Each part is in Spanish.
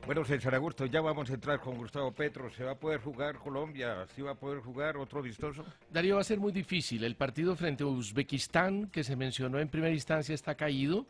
Bueno, César Augusto, ya vamos a entrar con Gustavo Petro. ¿Se va a poder jugar Colombia? ¿Sí va a poder jugar otro vistoso? Darío, va a ser muy difícil. El partido frente a Uzbekistán, que se mencionó en primera instancia, está caído.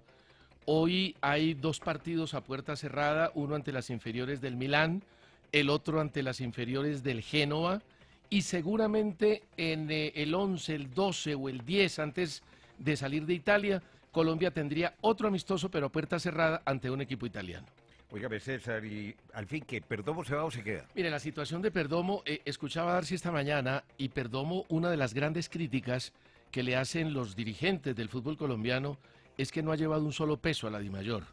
Hoy hay dos partidos a puerta cerrada, uno ante las inferiores del Milán, el otro ante las inferiores del Génova, y seguramente en el 11, el 12 o el 10, antes de salir de Italia, Colombia tendría otro amistoso, pero a puerta cerrada, ante un equipo italiano. Óigame, César, y al fin, ¿qué? ¿Perdomo se va o se queda? Mire, la situación de Perdomo, escuchaba a Darcy esta mañana, y Perdomo, una de las grandes críticas que le hacen los dirigentes del fútbol colombiano es que no ha llevado un solo peso a la Dimayor.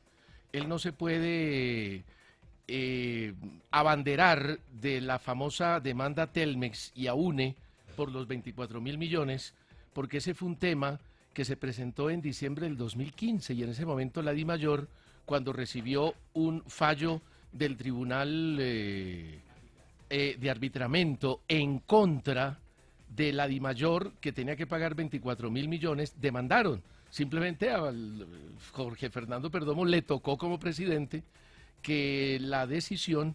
Él no se puede abanderar de la famosa demanda Telmex y AUNE por los 24.000 millones, porque ese fue un tema que se presentó en diciembre del 2015 y en ese momento la Dimayor, cuando recibió un fallo del Tribunal de Arbitramiento en contra de la Dimayor, que tenía que pagar 24.000 millones, demandaron. Simplemente a Jorge Fernando Perdomo le tocó como presidente que la decisión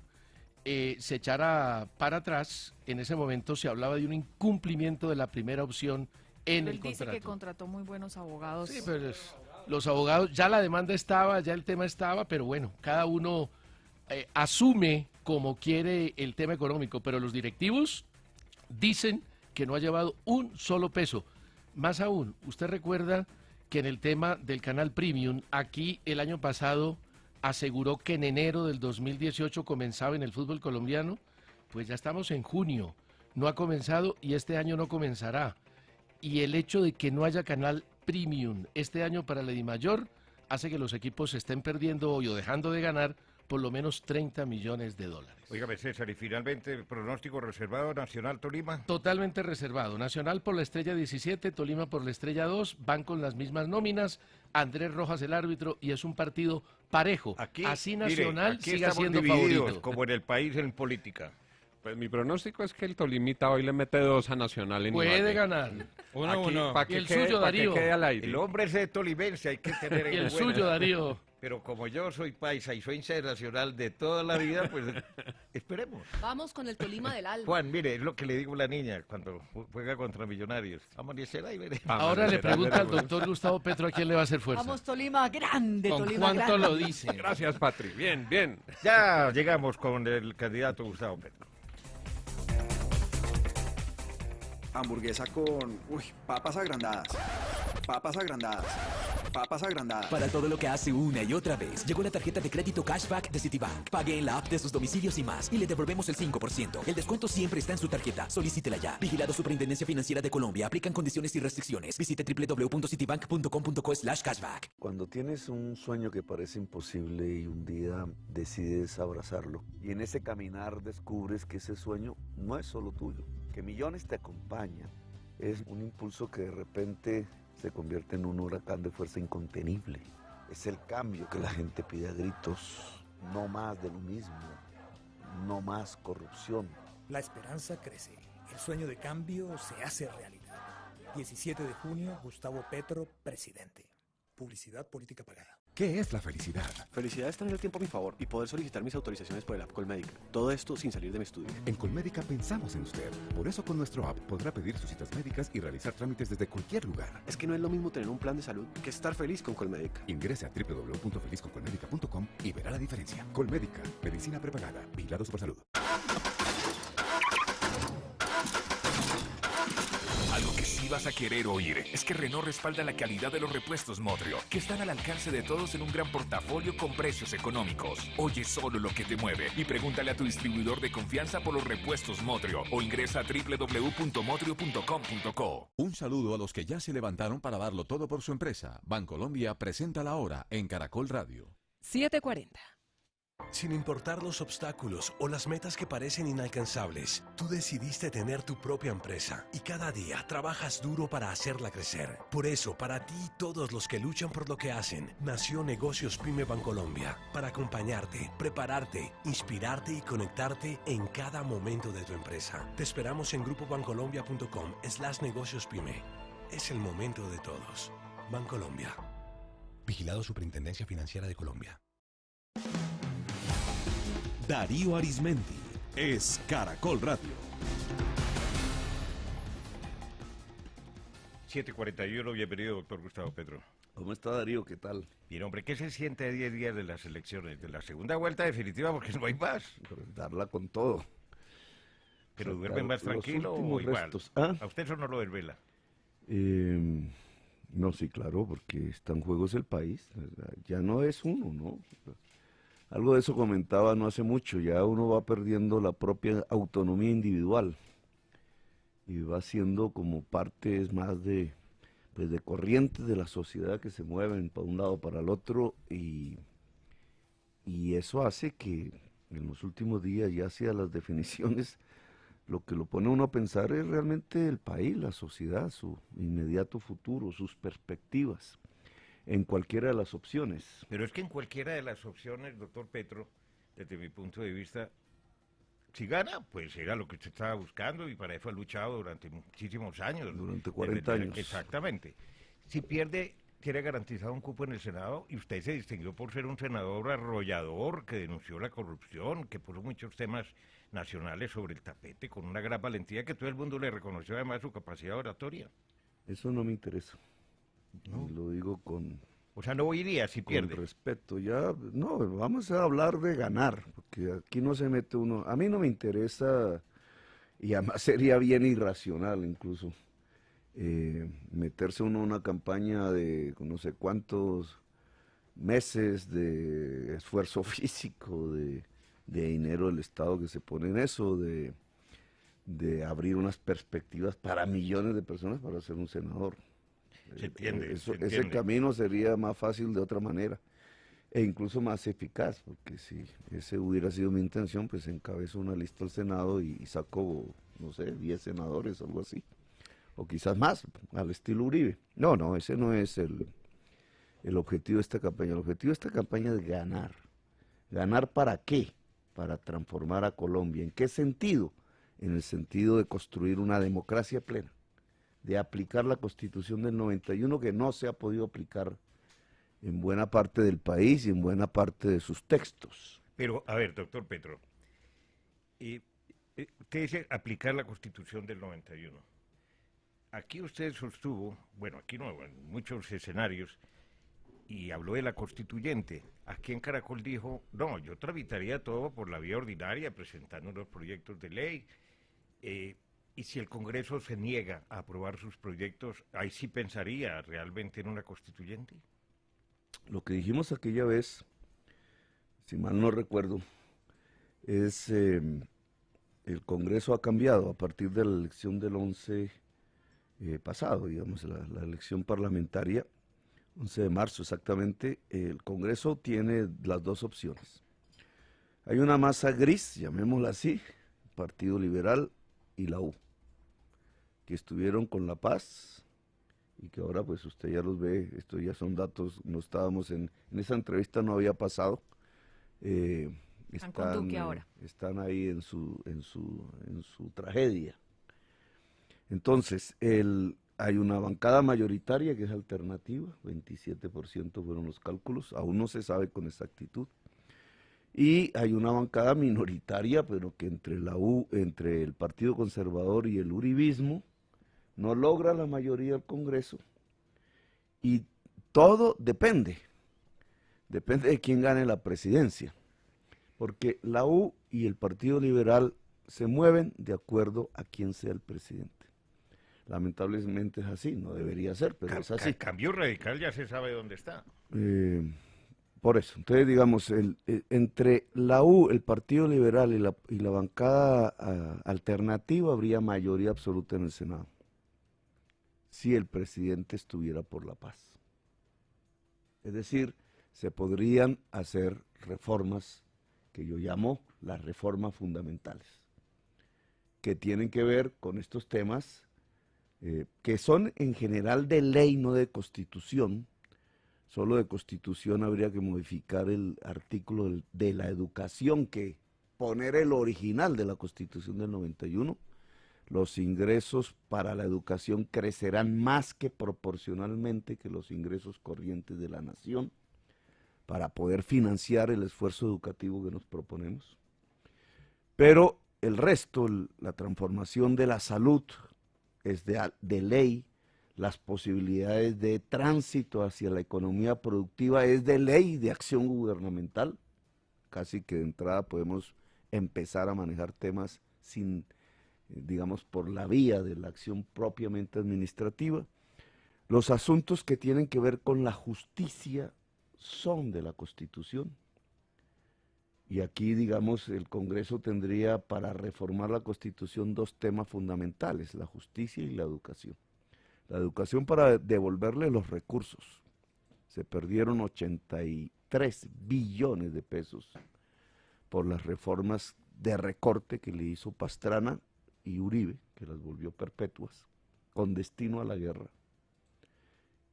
se echara para atrás. En ese momento se hablaba de un incumplimiento de la primera opción en el contrato. Él dice que contrató muy buenos abogados. Sí, pero los abogados, ya la demanda estaba, ya el tema estaba, pero bueno, cada uno asume como quiere el tema económico, pero los directivos dicen que no ha llevado un solo peso. Más aún, usted recuerda que en el tema del canal Premium, aquí el año pasado aseguró que en enero del 2018 comenzaba en el fútbol colombiano. Pues ya estamos en junio, no ha comenzado y este año no comenzará. Y el hecho de que no haya canal Premium este año para la Dimayor hace que los equipos se estén perdiendo hoy o dejando de ganar por lo menos 30 millones de dólares. Óigame, César, y finalmente el pronóstico reservado, Nacional Tolima. Totalmente reservado. Nacional por la estrella 17, Tolima por la estrella 2, van con las mismas nóminas, Andrés Rojas el árbitro, y es un partido parejo. Aquí, así Nacional mire, aquí siga estamos siendo divididos, favorito. como en el país en política. Pues mi pronóstico es que el Tolimita hoy le mete 2 a Nacional en Puede Ibagué. ganar. Para ¿Y que el quede, suyo, pa' que Darío? quede al aire. El hombre es de tolimense, hay que tener en Y el buena. suyo, Darío. Pero como yo soy paisa y soy hincha nacional de toda la vida, pues esperemos. Vamos con el Tolima del Alba. Juan, mire, es lo que le digo a la niña cuando juega contra Millonarios. Amanecerá y veremos. Ahora le pregunta al doctor Gustavo Petro a quién le va a hacer fuerza. Vamos Tolima grande, ¿Con Tolima cuánto grande. lo dice? Gracias, Patri. Bien, bien. Ya llegamos con el candidato Gustavo Petro. Hamburguesa con, papas agrandadas, papas agrandadas, papas agrandadas. Para todo lo que hace una y otra vez, llegó la tarjeta de crédito Cashback de Citibank. Pague en la app de sus domicilios y más, y le devolvemos el 5%. El descuento siempre está en su tarjeta. Solicítela ya. Vigilado Superintendencia Financiera de Colombia. Aplican condiciones y restricciones. Visite www.citibank.com.co/cashback. Cuando tienes un sueño que parece imposible y un día decides abrazarlo, y en ese caminar descubres que ese sueño no es solo tuyo, que millones te acompañan, es un impulso que de repente se convierte en un huracán de fuerza incontenible. Es el cambio que la gente pide a gritos, no más de lo mismo, no más corrupción. La esperanza crece, el sueño de cambio se hace realidad. 17 de junio, Gustavo Petro, presidente. Publicidad política pagada. ¿Qué es la felicidad? Felicidad es tener el tiempo a mi favor y poder solicitar mis autorizaciones por el app Colmédica. Todo esto sin salir de mi estudio. En Colmédica pensamos en usted. Por eso con nuestro app podrá pedir sus citas médicas y realizar trámites desde cualquier lugar. Es que no es lo mismo tener un plan de salud que estar feliz con Colmédica. Ingrese a www.felizconcolmedica.com y verá la diferencia. Colmédica, medicina prepagada, vigilado Supersalud. Algo que sí vas a querer oír es que Renault respalda la calidad de los repuestos Modrio, que están al alcance de todos en un gran portafolio con precios económicos. Oye solo lo que te mueve y pregúntale a tu distribuidor de confianza por los repuestos Modrio o ingresa a www.modrio.com.co. Un saludo a los que ya se levantaron para darlo todo por su empresa. Bancolombia presenta la hora en Caracol Radio. 7:40. Sin importar los obstáculos o las metas que parecen inalcanzables, tú decidiste tener tu propia empresa y cada día trabajas duro para hacerla crecer. Por eso, para ti y todos los que luchan por lo que hacen, nació Negocios Pyme Bancolombia, para acompañarte, prepararte, inspirarte y conectarte en cada momento de tu empresa. Te esperamos en grupobancolombia.com/negociospyme. Es el momento de todos. Bancolombia. Vigilado Superintendencia Financiera de Colombia. Darío Arizmendi es Caracol Radio. 7:41, bienvenido, doctor Gustavo Petro. ¿Cómo está, Darío? ¿Qué tal? Bien, hombre, ¿qué se siente a 10 días de las elecciones? De la segunda vuelta definitiva, porque no hay más. Darla con todo. ¿Pero duerme más tranquilo o igual? ¿A usted eso no lo desvela? No, sí, claro, porque está en juego el país. Ya no es uno, ¿no? Algo de eso comentaba no hace mucho. Ya uno va perdiendo la propia autonomía individual y va siendo como partes más de corrientes de la sociedad que se mueven para un lado para el otro, y eso hace que en los últimos días, ya hacia las definiciones, lo que lo pone uno a pensar es realmente el país, la sociedad, su inmediato futuro, sus perspectivas, en cualquiera de las opciones. Pero es que en cualquiera de las opciones, doctor Petro, desde mi punto de vista, si gana, pues era lo que usted estaba buscando y para eso ha luchado durante muchísimos años. Durante 40 años. Exactamente. Si pierde, tiene garantizado un cupo en el Senado, y usted se distinguió por ser un senador arrollador que denunció la corrupción, que puso muchos temas nacionales sobre el tapete con una gran valentía que todo el mundo le reconoció, además su capacidad oratoria. Eso no me interesa. No. Y lo digo con... O sea, no iría si pierde. Con respeto, ya, no, vamos a hablar de ganar, porque aquí no se mete uno, a mí no me interesa, y además sería bien irracional incluso, meterse uno en una campaña de no sé cuántos meses de esfuerzo físico, de dinero del Estado que se pone en eso, de abrir unas perspectivas para millones de personas para ser un senador. Se entiende, ese camino sería más fácil de otra manera e incluso más eficaz, porque si ese hubiera sido mi intención, pues encabezo una lista al Senado y saco, no sé, 10 senadores, algo así, o quizás más, al estilo Uribe. No, ese no es el objetivo de esta campaña. El objetivo de esta campaña es ganar. ¿Ganar para qué? Para transformar a Colombia. ¿En qué sentido? En el sentido de construir una democracia plena, de aplicar la Constitución del 91, que no se ha podido aplicar en buena parte del país y en buena parte de sus textos. Pero, a ver, doctor Petro, usted dice aplicar la Constitución del 91. Aquí usted sostuvo, bueno, aquí no, en muchos escenarios, y habló de la constituyente. Aquí en Caracol dijo, no, yo tramitaría todo por la vía ordinaria, presentando unos proyectos de ley, y si el Congreso se niega a aprobar sus proyectos, ahí sí pensaría realmente en una constituyente. Lo que dijimos aquella vez, si mal no recuerdo, es el Congreso ha cambiado a partir de la elección del 11 pasado, digamos, la elección parlamentaria, 11 de marzo exactamente. El Congreso tiene las dos opciones. Hay una masa gris, llamémosla así, Partido Liberal y la U, que estuvieron con La Paz y que ahora pues usted ya los ve, estos ya son datos, no estábamos en esa entrevista, no había pasado, están ahí en su tragedia. Entonces, hay una bancada mayoritaria que es alternativa, 27% fueron los cálculos, aún no se sabe con exactitud. Y hay una bancada minoritaria, pero que entre el Partido Conservador y el uribismo, no logra la mayoría del Congreso. Y todo depende de quién gane la presidencia. Porque la U y el Partido Liberal se mueven de acuerdo a quién sea el presidente. Lamentablemente es así, no debería ser, pero es así. Cambio radical ya se sabe dónde está. Por eso, entonces digamos, entre la U, el Partido Liberal y la bancada alternativa habría mayoría absoluta en el Senado, si el presidente estuviera por la paz. Es decir, se podrían hacer reformas que yo llamo las reformas fundamentales, que tienen que ver con estos temas que son en general de ley, no de constitución. Solo de constitución habría que modificar el artículo de la educación, que poner el original de la Constitución del 91. Los ingresos para la educación crecerán más que proporcionalmente que los ingresos corrientes de la nación para poder financiar el esfuerzo educativo que nos proponemos. Pero el resto, la transformación de la salud es de ley, las posibilidades de tránsito hacia la economía productiva es de ley de acción gubernamental. Casi que de entrada podemos empezar a manejar temas sin, digamos, por la vía de la acción propiamente administrativa. Los asuntos que tienen que ver con la justicia son de la Constitución. Y aquí, digamos, el Congreso tendría para reformar la Constitución dos temas fundamentales, la justicia y la educación. La educación para devolverle los recursos. Se perdieron 83 billones de pesos por las reformas de recorte que le hizo Pastrana y Uribe, que las volvió perpetuas, con destino a la guerra.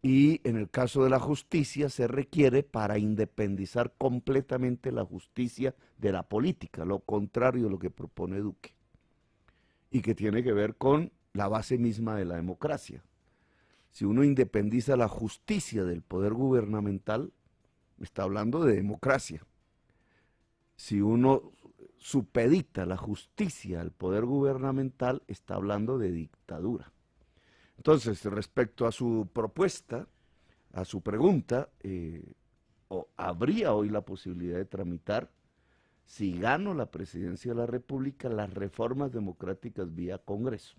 Y en el caso de la justicia se requiere para independizar completamente la justicia de la política, lo contrario de lo que propone Duque, y que tiene que ver con la base misma de la democracia. Si uno independiza la justicia del poder gubernamental, está hablando de democracia. Si uno supedita la justicia al poder gubernamental, está hablando de dictadura. Entonces, respecto a su propuesta, a su pregunta, habría hoy la posibilidad de tramitar, si gano la presidencia de la República, las reformas democráticas vía Congreso.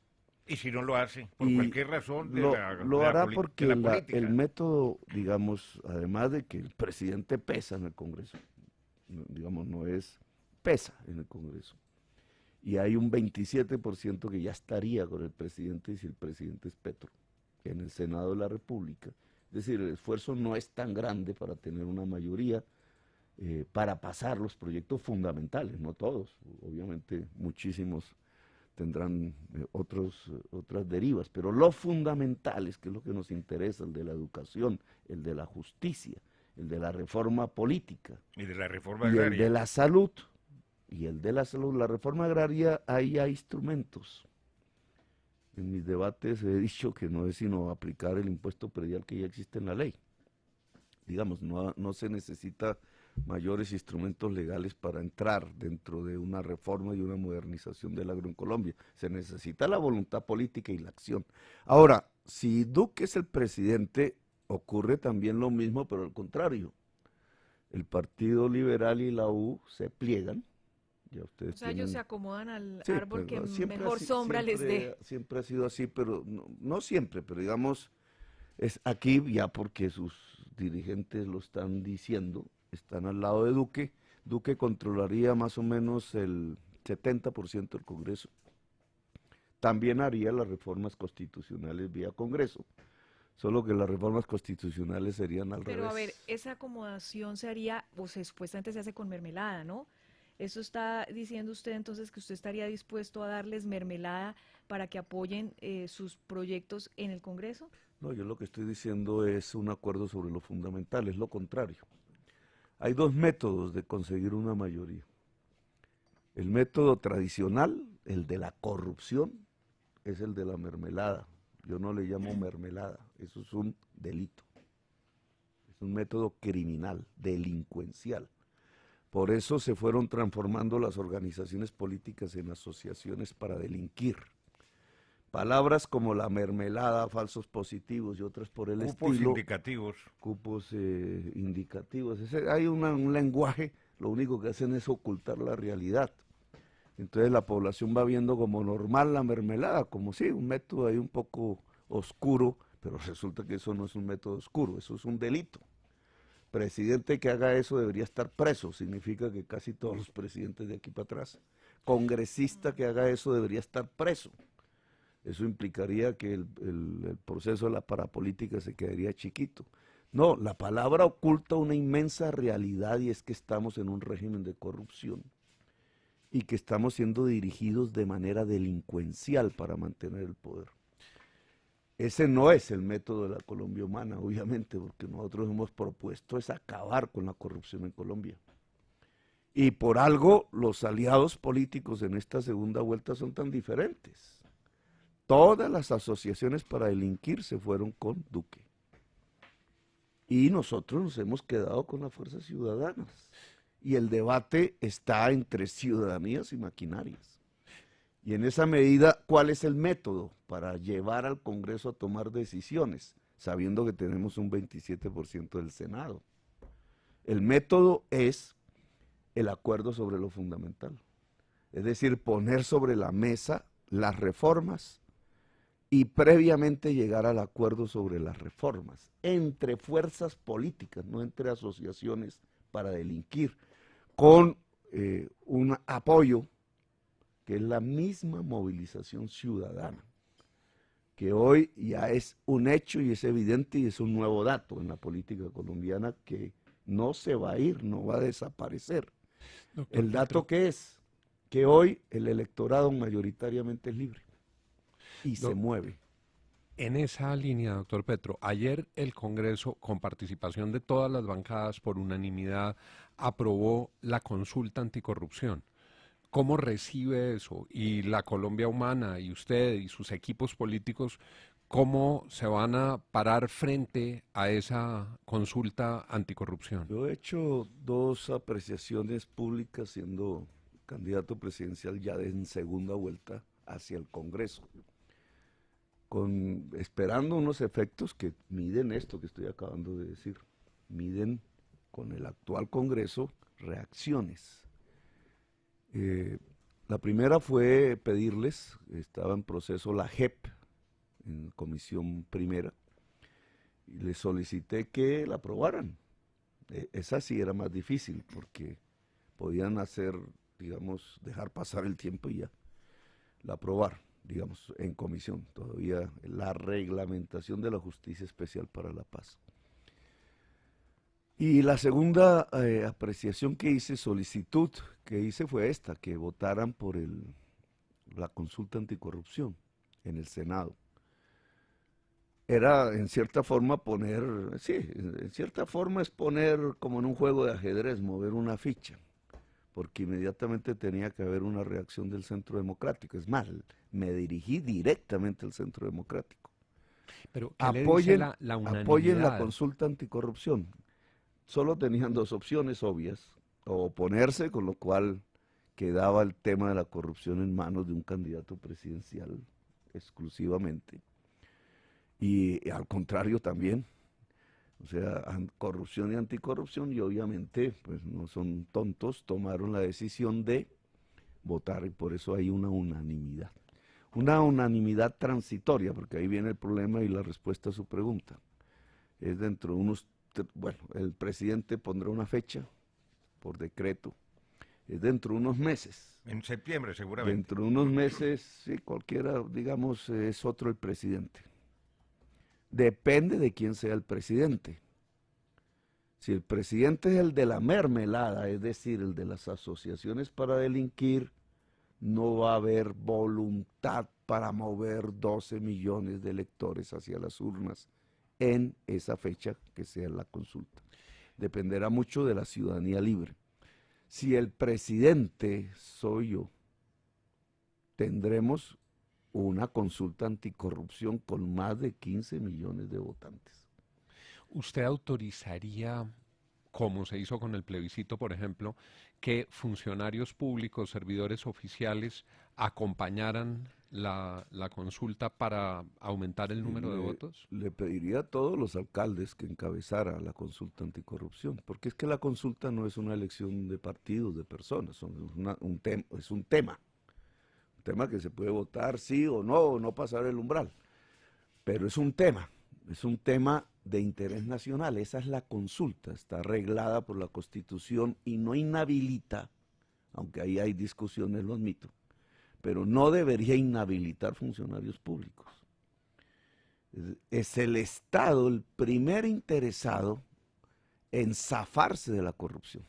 Y si no lo hace, por cualquier razón, lo hará porque el método, digamos, además de que el presidente pesa en el Congreso, digamos, pesa en el Congreso. Y hay un 27% que ya estaría con el presidente si el presidente es Petro, en el Senado de la República. Es decir, el esfuerzo no es tan grande para tener una mayoría para pasar los proyectos fundamentales, no todos, obviamente muchísimos tendrán otras derivas, pero los fundamentales, que es lo que nos interesa, el de la educación, el de la justicia, el de la reforma política, y de la reforma agraria, y el de la salud, la reforma agraria, ahí hay instrumentos. En mis debates he dicho que no es sino aplicar el impuesto predial que ya existe en la ley. Digamos, no se necesita mayores instrumentos legales para entrar dentro de una reforma y una modernización del agro en Colombia. Se necesita la voluntad política y la acción. Ahora, si Duque es el presidente, ocurre también lo mismo, pero al contrario. El Partido Liberal y la U se pliegan. Ya ustedes o sea, ellos se acomodan al sí, árbol que mejor sombra les dé. Siempre ha sido así, pero no siempre, pero digamos, es aquí ya porque sus dirigentes lo están diciendo, están al lado de Duque. Duque controlaría más o menos el 70% del Congreso. También haría las reformas constitucionales vía Congreso, solo que las reformas constitucionales serían al revés. Pero a ver, esa acomodación se haría, o supuestamente se hace con mermelada, ¿no? ¿Eso está diciendo usted entonces que usted estaría dispuesto a darles mermelada para que apoyen sus proyectos en el Congreso? No, yo lo que estoy diciendo es un acuerdo sobre lo fundamental, es lo contrario. Hay dos métodos de conseguir una mayoría. El método tradicional, el de la corrupción, es el de la mermelada. Yo no le llamo mermelada, eso es un delito. Es un método criminal, delincuencial. Por eso se fueron transformando las organizaciones políticas en asociaciones para delinquir. Palabras como la mermelada, falsos positivos y otras por el estilo. Cupos indicativos. Cupos indicativos. Hay un lenguaje, lo único que hacen es ocultar la realidad. Entonces la población va viendo como normal la mermelada, como sí, un método ahí un poco oscuro, pero resulta que eso no es un método oscuro, eso es un delito. Presidente que haga eso debería estar preso, significa que casi todos los presidentes de aquí para atrás. Congresista que haga eso debería estar preso. Eso implicaría que el proceso de la parapolítica se quedaría chiquito. No, la palabra oculta una inmensa realidad y es que estamos en un régimen de corrupción y que estamos siendo dirigidos de manera delincuencial para mantener el poder. Ese no es el método de la Colombia humana, obviamente, porque nosotros hemos propuesto es acabar con la corrupción en Colombia. Y por algo los aliados políticos en esta segunda vuelta son tan diferentes. Todas las asociaciones para delinquir se fueron con Duque. Y nosotros nos hemos quedado con las fuerzas ciudadanas. y el debate está entre ciudadanías y maquinarias. Y en esa medida, ¿cuál es el método para llevar al Congreso a tomar decisiones, sabiendo que tenemos un 27% del Senado? El método es el acuerdo sobre lo fundamental, es decir, poner sobre la mesa las reformas y previamente llegar al acuerdo sobre las reformas, entre fuerzas políticas, no entre asociaciones para delinquir, con un apoyo que es la misma movilización ciudadana, que hoy ya es un hecho y es evidente y es un nuevo dato en la política colombiana que no se va a ir, no va a desaparecer. Doctor El dato Petro. que es que hoy el electorado mayoritariamente es libre y se mueve. En esa línea, doctor Petro, ayer el Congreso, con participación de todas las bancadas por unanimidad, aprobó la consulta anticorrupción. ¿Cómo recibe eso? Y la Colombia Humana y usted y sus equipos políticos, ¿cómo se van a parar frente a esa consulta anticorrupción? Yo he hecho dos apreciaciones públicas siendo candidato presidencial ya en segunda vuelta hacia el Congreso, esperando unos efectos que miden esto que estoy acabando de decir, miden con el actual Congreso reacciones. La primera fue pedirles, estaba en proceso la JEP, en comisión primera, y les solicité que la aprobaran. Esa sí era más difícil, porque podían hacer, digamos, dejar pasar el tiempo y ya la aprobar, digamos, en comisión, todavía la reglamentación de la Justicia Especial para la Paz. Y la segunda apreciación que hice, solicitud que hice fue esta, que votaran por la consulta anticorrupción en el Senado. Era en cierta forma en cierta forma es poner como en un juego de ajedrez, mover una ficha, porque inmediatamente tenía que haber una reacción del Centro Democrático. Es más, me dirigí directamente al Centro Democrático. Pero ¿qué le dice la unanimidad? Apoyen la consulta anticorrupción. Solo tenían dos opciones obvias, o oponerse, con lo cual quedaba el tema de la corrupción en manos de un candidato presidencial exclusivamente, y al contrario también, o sea, corrupción y anticorrupción, y obviamente, pues no son tontos, tomaron la decisión de votar, y por eso hay una unanimidad transitoria, porque ahí viene el problema y la respuesta a su pregunta. Es dentro de el presidente pondrá una fecha por decreto, es dentro de unos meses. En septiembre seguramente. Dentro de unos meses, sí, cualquiera, digamos, es otro el presidente. Depende de quién sea el presidente. Si el presidente es el de la mermelada, es decir, el de las asociaciones para delinquir, no va a haber voluntad para mover 12 millones de electores hacia las urnas en esa fecha que sea la consulta. Dependerá mucho de la ciudadanía libre. Si el presidente soy yo, tendremos una consulta anticorrupción con más de 15 millones de votantes. ¿Usted autorizaría, como se hizo con el plebiscito, por ejemplo, que funcionarios públicos, servidores oficiales, acompañaran la consulta para aumentar el número de votos? Le pediría a todos los alcaldes que encabezara la consulta anticorrupción, porque es que la consulta no es una elección de partidos, de personas, es un tema que se puede votar sí o no pasar el umbral, pero es un tema de interés nacional. Esa es la consulta, está arreglada por la Constitución y no inhabilita, aunque ahí hay discusiones, lo admito, pero no debería inhabilitar funcionarios públicos. Es el Estado el primer interesado en zafarse de la corrupción,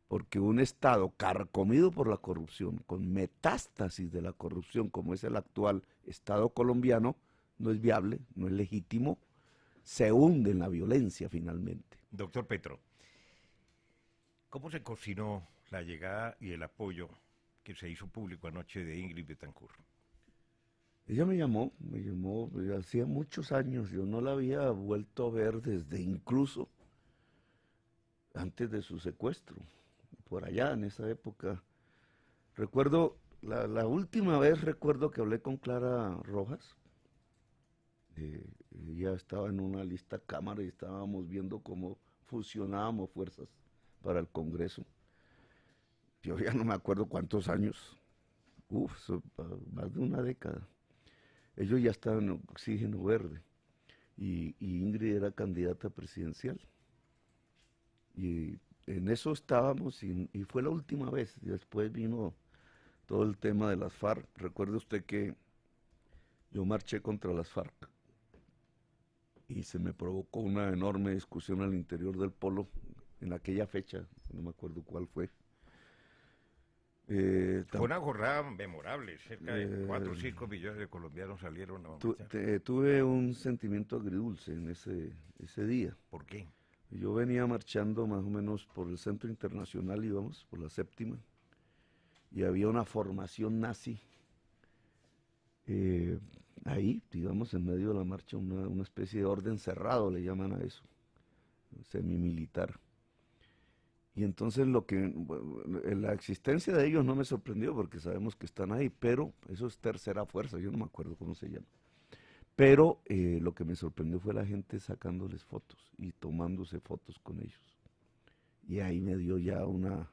porque un Estado carcomido por la corrupción, con metástasis de la corrupción, como es el actual Estado colombiano, no es viable, no es legítimo, se hunde en la violencia finalmente. Doctor Petro, ¿cómo se cocinó la llegada y el apoyo que se hizo público anoche de Ingrid Betancourt? Ella me llamó hacía muchos años, yo no la había vuelto a ver desde incluso antes de su secuestro, por allá en esa época. Recuerdo, la última vez recuerdo que hablé con Clara Rojas. Ella estaba en una lista cámara y estábamos viendo cómo fusionábamos fuerzas para el Congreso. Yo ya no me acuerdo cuántos años, más de una década. Ellos ya estaban en Oxígeno Verde y Ingrid era candidata presidencial. Y en eso estábamos y fue la última vez. Y después vino todo el tema de las FARC. Recuerde usted que yo marché contra las FARC y se me provocó una enorme discusión al interior del Polo en aquella fecha, no me acuerdo cuál fue. Fue una jornada memorable, cerca de 4 o 5 millones de colombianos salieron a tuve un sentimiento agridulce en ese día. ¿Por qué? Yo venía marchando más o menos por el Centro Internacional, íbamos por la séptima, y había una formación nazi ahí, digamos, en medio de la marcha, una especie de orden cerrado, le llaman a eso, semimilitar. Y entonces la existencia de ellos no me sorprendió porque sabemos que están ahí, pero eso es tercera fuerza, yo no me acuerdo cómo se llama. Pero lo que me sorprendió fue la gente sacándoles fotos y tomándose fotos con ellos. Y ahí me dio ya una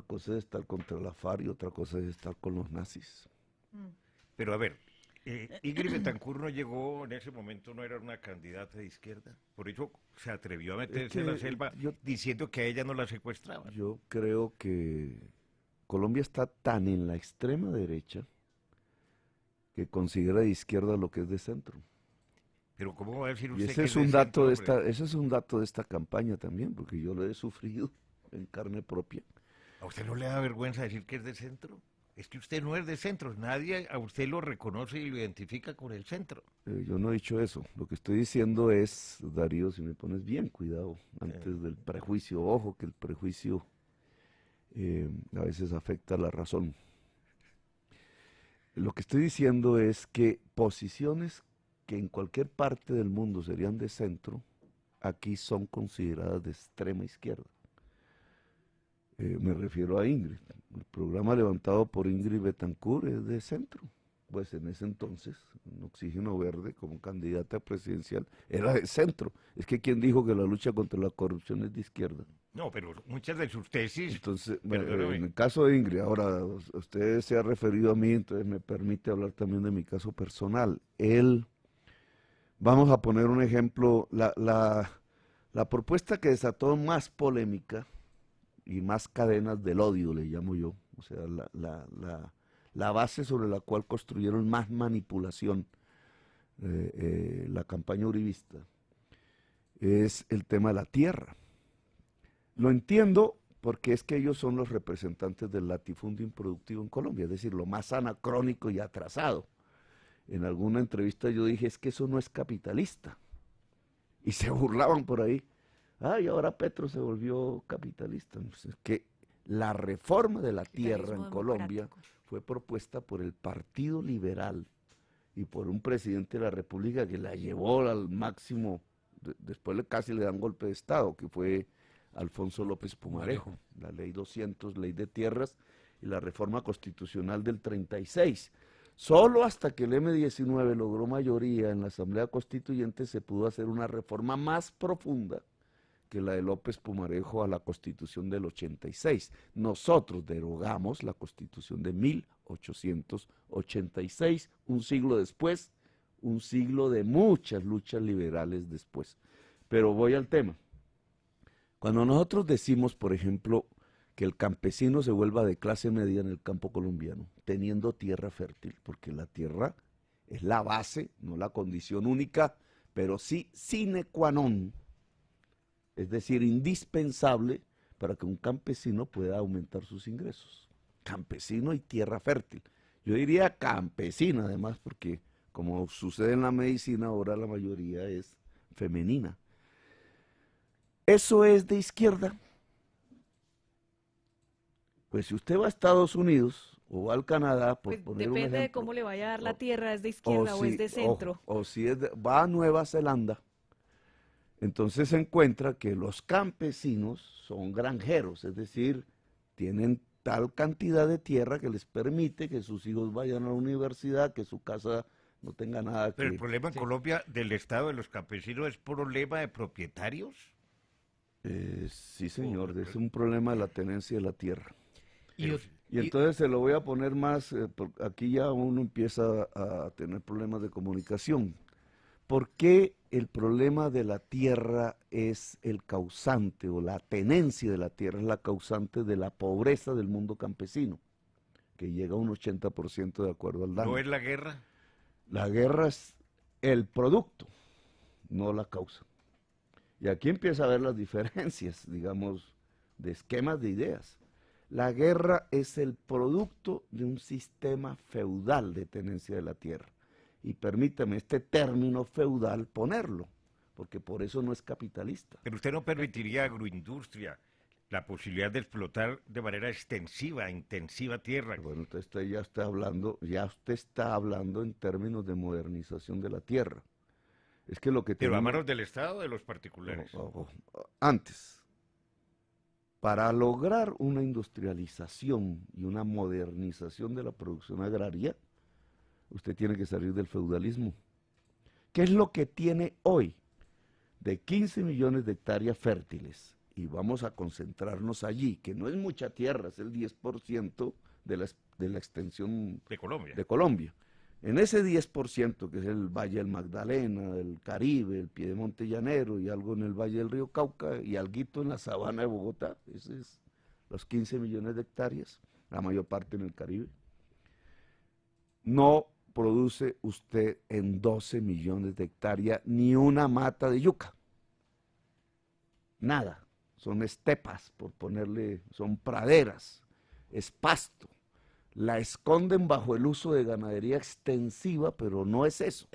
cosa es estar contra la FARC y otra cosa es estar con los nazis. Pero a ver, Ingrid Betancourt no llegó en ese momento, no era una candidata de izquierda, por eso se atrevió a meterse en la selva diciendo que a ella no la secuestraban. Yo creo que Colombia está tan en la extrema derecha que considera de izquierda lo que es de centro. Pero ¿cómo va a decir usted y ese que es un dato centro, ese es un dato de esta campaña también, porque yo lo he sufrido en carne propia. ¿A usted no le da vergüenza decir que es de centro? Es que usted no es de centro, nadie a usted lo reconoce y lo identifica con el centro. Yo no he dicho eso, lo que estoy diciendo es, Darío, si me pones bien cuidado, antes del prejuicio, ojo que el prejuicio a veces afecta la razón. Lo que estoy diciendo es que posiciones que en cualquier parte del mundo serían de centro, aquí son consideradas de extrema izquierda. Me refiero a Ingrid. El programa levantado por Ingrid Betancourt es de centro. Pues en ese entonces, en Oxígeno Verde, como candidata presidencial, era de centro. Es que ¿quién dijo que la lucha contra la corrupción es de izquierda? No, pero muchas de sus tesis... Entonces, en el caso de Ingrid, ahora usted se ha referido a mí, entonces me permite hablar también de mi caso personal. Vamos a poner un ejemplo, la propuesta que desató más polémica y más cadenas del odio, le llamo yo, o sea, la base sobre la cual construyeron más manipulación la campaña uribista, es el tema de la tierra. Lo entiendo porque es que ellos son los representantes del latifundio improductivo en Colombia, es decir, lo más anacrónico y atrasado. En alguna entrevista yo dije, es que eso no es capitalista. Y se burlaban por ahí. Ay, ahora Petro se volvió capitalista. Entonces, que la reforma de la tierra en Colombia fue propuesta por el Partido Liberal y por un presidente de la República que la llevó al máximo, después casi le dan golpe de Estado, que fue Alfonso López Pumarejo, la ley 200, ley de tierras, y la reforma constitucional del 36. Solo hasta que el M-19 logró mayoría en la Asamblea Constituyente se pudo hacer una reforma más profunda que la de López Pumarejo a la Constitución del 86. Nosotros derogamos la Constitución de 1886, un siglo después, un siglo de muchas luchas liberales después. Pero voy al tema. Cuando nosotros decimos, por ejemplo, que el campesino se vuelva de clase media en el campo colombiano, teniendo tierra fértil, porque la tierra es la base, no la condición única, pero sí sine qua non, es decir, indispensable para que un campesino pueda aumentar sus ingresos. Campesino y tierra fértil. Yo diría campesina además, porque como sucede en la medicina, ahora la mayoría es femenina. ¿Eso es de izquierda? Pues si usted va a Estados Unidos o va al Canadá, por poner un ejemplo, depende de cómo le vaya a dar la tierra, ¿es de izquierda o es de centro? O si va a Nueva Zelanda, Entonces se encuentra que los campesinos son granjeros, es decir, tienen tal cantidad de tierra que les permite que sus hijos vayan a la universidad, que su casa no tenga nada que... Pero el problema en Colombia del estado de los campesinos es problema de propietarios. Sí, señor, es un problema de la tenencia de la tierra. Y entonces se lo voy a poner más, aquí ya uno empieza a tener problemas de comunicación. ¿Por qué el problema de la tierra es el causante, o la tenencia de la tierra es la causante de la pobreza del mundo campesino, que llega a un 80% de acuerdo al daño? ¿No es la guerra? La guerra es el producto, no la causa. Y aquí empieza a ver las diferencias, digamos, de esquemas de ideas. La guerra es el producto de un sistema feudal de tenencia de la tierra. Y permítame este término feudal ponerlo, porque por eso no es capitalista. Pero usted no permitiría agroindustria, la posibilidad de explotar de manera extensiva, intensiva tierra. Bueno, entonces usted ya está hablando en términos de modernización de la tierra. Es que lo que Pero a tenemos... manos del Estado o de los particulares. Antes, para lograr una industrialización y una modernización de la producción agraria, usted tiene que salir del feudalismo. ¿Qué es lo que tiene hoy? De 15 millones de hectáreas fértiles, y vamos a concentrarnos allí, que no es mucha tierra, es el 10% de la extensión de Colombia. En ese 10%, que es el Valle del Magdalena, el Caribe, el Piedemonte Llanero y algo en el Valle del Río Cauca y alguito en la sabana de Bogotá, ese es los 15 millones de hectáreas, la mayor parte en el Caribe, no produce usted en 12 millones de hectáreas ni una mata de yuca. Nada. Son estepas, por ponerle, son praderas, es pasto. La esconden bajo el uso de ganadería extensiva, pero no es eso.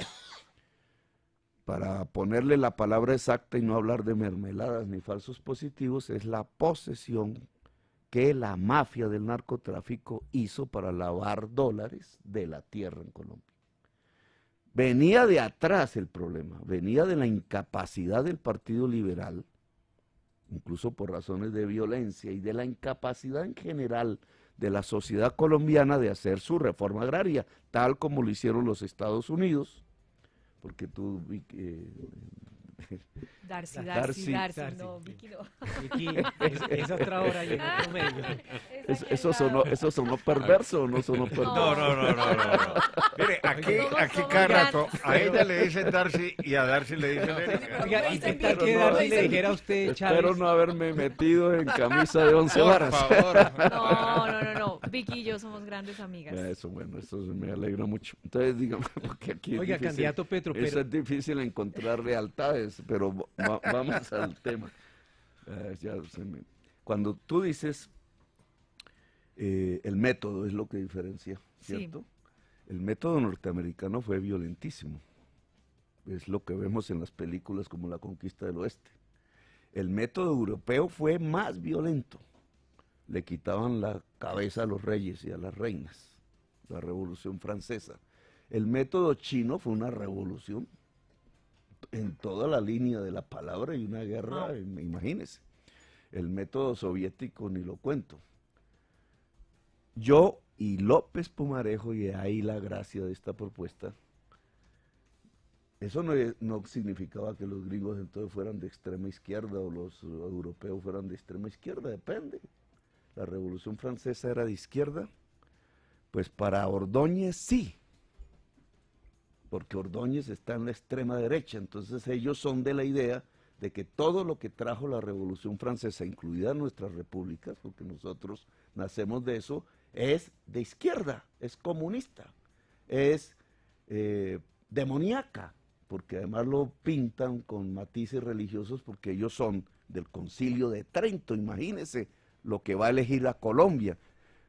Para ponerle la palabra exacta y no hablar de mermeladas ni falsos positivos, es la posesión que la mafia del narcotráfico hizo para lavar dólares de la tierra en Colombia. Venía de atrás el problema, venía de la incapacidad del Partido Liberal, incluso por razones de violencia, y de la incapacidad en general de la sociedad colombiana de hacer su reforma agraria, tal como lo hicieron los Estados Unidos, porque tú... Darcy, no, Vicky no. Vicky, es otra hora y en otro medio. ¿Eso sonó perverso o no sonó perverso? No. Mire, aquí cada rato a ella le dicen Darcy y a Darcy le dicen Erika. Oiga, ¿y qué tal que Darcy le dijera a usted, Chávez? Espero no haberme metido en camisa de 11 varas. Por favor. No. Vicky y yo somos grandes amigas. Eso me alegra mucho. Entonces, dígame, porque aquí Oiga, es difícil, candidato Petro, pero... es difícil encontrar lealtades, pero vamos al tema. Cuando tú dices el método es lo que diferencia, ¿cierto? Sí. El método norteamericano fue violentísimo. Es lo que vemos en las películas como La Conquista del Oeste. El método europeo fue más violento. Le quitaban la cabeza a los reyes y a las reinas. La Revolución Francesa. El método chino fue una revolución en toda la línea de la palabra y una guerra, imagínese. El método soviético ni lo cuento. Yo y López Pumarejo, y ahí la gracia de esta propuesta, eso no significaba que los gringos entonces fueran de extrema izquierda o los europeos fueran de extrema izquierda, depende. La Revolución Francesa era de izquierda, pues para Ordóñez sí, porque Ordóñez está en la extrema derecha, entonces ellos son de la idea de que todo lo que trajo la Revolución Francesa, incluidas nuestras repúblicas, porque nosotros nacemos de eso, es de izquierda, es comunista, es demoníaca, porque además lo pintan con matices religiosos porque ellos son del Concilio de Trento, imagínense lo que va a elegir a Colombia,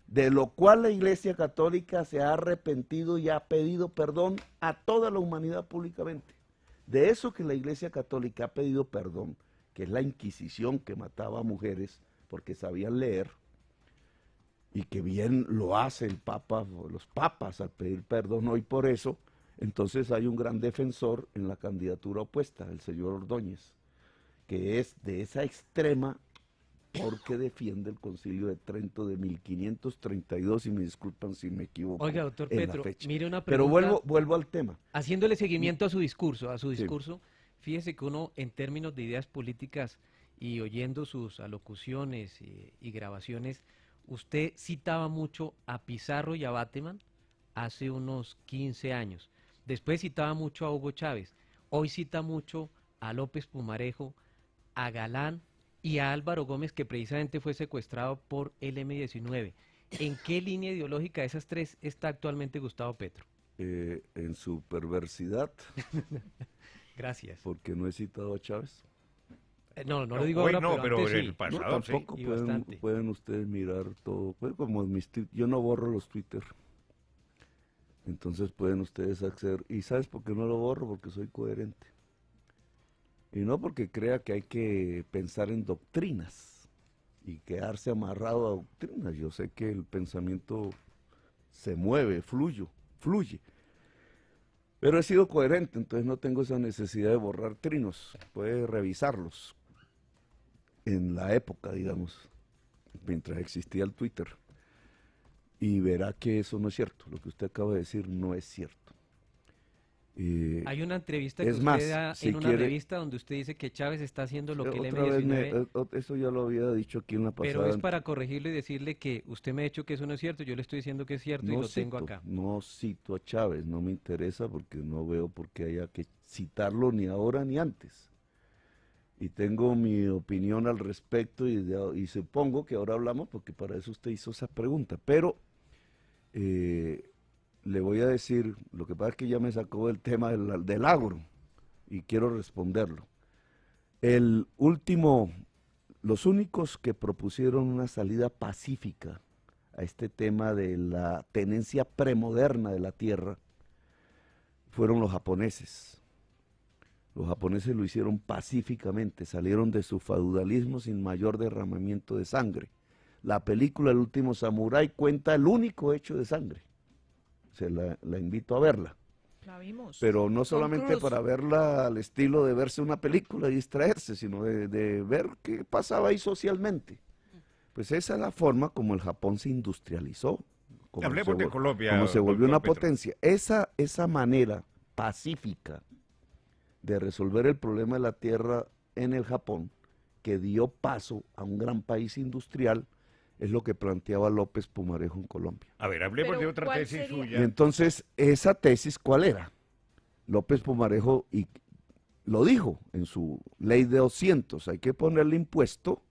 de lo cual la Iglesia Católica se ha arrepentido y ha pedido perdón a toda la humanidad públicamente. De eso que la Iglesia Católica ha pedido perdón, que es la Inquisición que mataba a mujeres porque sabían leer, y que bien lo hace el Papa, los papas al pedir perdón hoy por eso, entonces hay un gran defensor en la candidatura opuesta, el señor Ordóñez. que es de esa extrema porque defiende el Concilio de Trento de 1532, y me disculpan si me equivoco. Oiga, doctor en la Petro, fecha. mire una Pero pregunta. vuelvo al tema. Haciéndole seguimiento a su discurso, fíjese que uno, en términos de ideas políticas y oyendo sus alocuciones y grabaciones, usted citaba mucho a Pizarro y a Bateman hace unos 15 años. Después citaba mucho a Hugo Chávez. Hoy cita mucho a López Pumarejo, a Galán y a Álvaro Gómez, que precisamente fue secuestrado por el M-19. ¿En qué línea ideológica de esas tres está actualmente Gustavo Petro? En su perversidad. Gracias. Porque no he citado a Chávez. No lo digo ahora, pero antes en el sí. pasado tampoco sí. pueden ustedes mirar todo. Pues como yo no borro los Twitter. Entonces pueden ustedes acceder. ¿Y sabes por qué no lo borro? Porque soy coherente. Y no porque crea que hay que pensar en doctrinas y quedarse amarrado a doctrinas. Yo sé que el pensamiento se mueve, fluye. Pero he sido coherente, entonces no tengo esa necesidad de borrar trinos. Puede revisarlos en la época, digamos, mientras existía el Twitter. Y verá que eso no es cierto. Lo que usted acaba de decir no es cierto. Hay una entrevista que es usted más, da si en una quiere, revista donde usted dice que Chávez está haciendo lo que el otra vez M-19... eso ya lo había dicho aquí en la pasada. Pero es para corregirlo y decirle que usted me ha dicho que eso no es cierto, yo le estoy diciendo que es cierto y lo tengo acá. No cito a Chávez, no me interesa porque no veo por qué haya que citarlo ni ahora ni antes. Y tengo mi opinión al respecto y supongo que ahora hablamos porque para eso usted hizo esa pregunta. Pero le voy a decir, lo que pasa es que ya me sacó del tema del agro y quiero responderlo. Los únicos que propusieron una salida pacífica a este tema de la tenencia premoderna de la tierra fueron los japoneses. Los japoneses lo hicieron pacíficamente, salieron de su feudalismo sin mayor derramamiento de sangre. La película El último samurái cuenta el único hecho de sangre. La invito a verla. La vimos. Pero no solamente para verla al estilo de verse una película y distraerse, sino de ver qué pasaba ahí socialmente. Pues esa es la forma como el Japón se industrializó. Hablemos de Colombia. Como se volvió una Petro. potencia. Esa manera pacífica de resolver el problema de la tierra en el Japón, que dio paso a un gran país industrial, es lo que planteaba López Pumarejo en Colombia. A ver, hablemos de otra tesis suya. Y entonces, esa tesis, ¿cuál era? López Pumarejo lo dijo en su ley de 200, hay que ponerle impuesto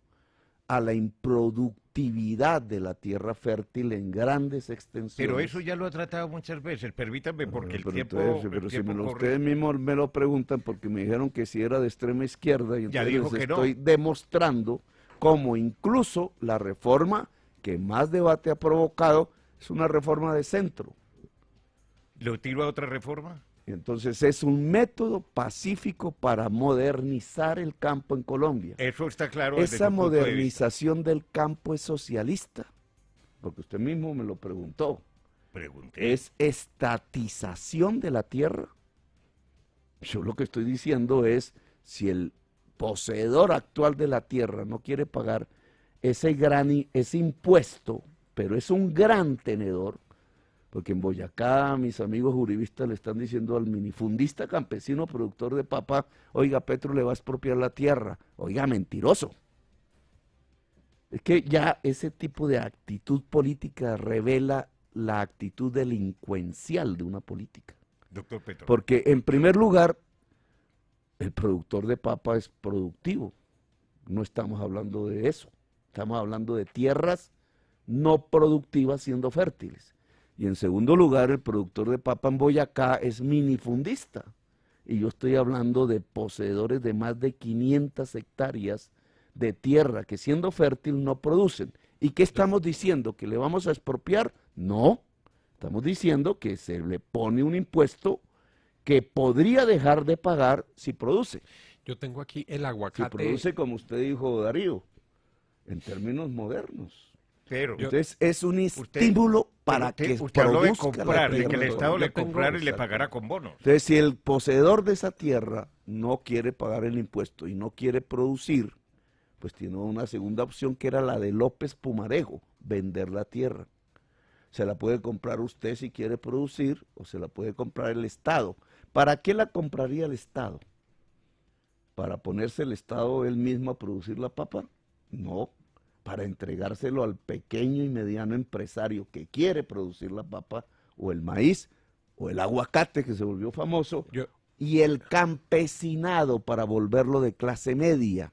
a la improductividad de la tierra fértil en grandes extensiones. Pero eso ya lo ha tratado muchas veces, permítanme, porque el tiempo corre. Ustedes mismos me lo preguntan porque me dijeron que si era de extrema izquierda y Ya entonces dijo les que no. estoy demostrando cómo incluso la reforma que más debate ha provocado es una reforma de centro. ¿Lo tiro a otra reforma? Entonces es un método pacífico para modernizar el campo en Colombia. Eso está claro. desde Esa su punto de vista. modernización del campo es socialista, porque usted mismo me lo preguntó. Pregunté. ¿Es estatización de la tierra? Yo lo que estoy diciendo es, si el poseedor actual de la tierra no quiere pagar ese impuesto, pero es un gran tenedor, porque en Boyacá mis amigos uribistas le están diciendo al minifundista campesino productor de papa, oiga, Petro le va a expropiar la tierra. Oiga, mentiroso. Es que ya ese tipo de actitud política revela la actitud delincuencial de una política. Doctor Petro. Porque en primer lugar, el productor de papa es productivo. No estamos hablando de eso. Estamos hablando de tierras no productivas siendo fértiles. Y en segundo lugar, el productor de papa en Boyacá es minifundista. Y yo estoy hablando de poseedores de más de 500 hectáreas de tierra que siendo fértil no producen. ¿Y qué estamos diciendo? ¿Que le vamos a expropiar? No. Estamos diciendo que se le pone un impuesto que podría dejar de pagar si produce. Yo tengo aquí el Si aguacate. produce, como usted dijo, Darío, en términos modernos. Pero entonces es un estímulo para que usted habló de produzca la comprar, de que el tierra. Estado le Yo tengo- comprara y le Exacto. pagara con bonos. Entonces, si el poseedor de esa tierra no quiere pagar el impuesto y no quiere producir, pues tiene una segunda opción que era la de López Pumarejo, vender la tierra. Se la puede comprar usted si quiere producir o se la puede comprar el Estado. ¿Para qué la compraría el Estado? ¿Para ponerse el Estado él mismo a producir la papa? No, para entregárselo al pequeño y mediano empresario que quiere producir la papa o el maíz o el aguacate que se volvió famoso y el campesinado para volverlo de clase media.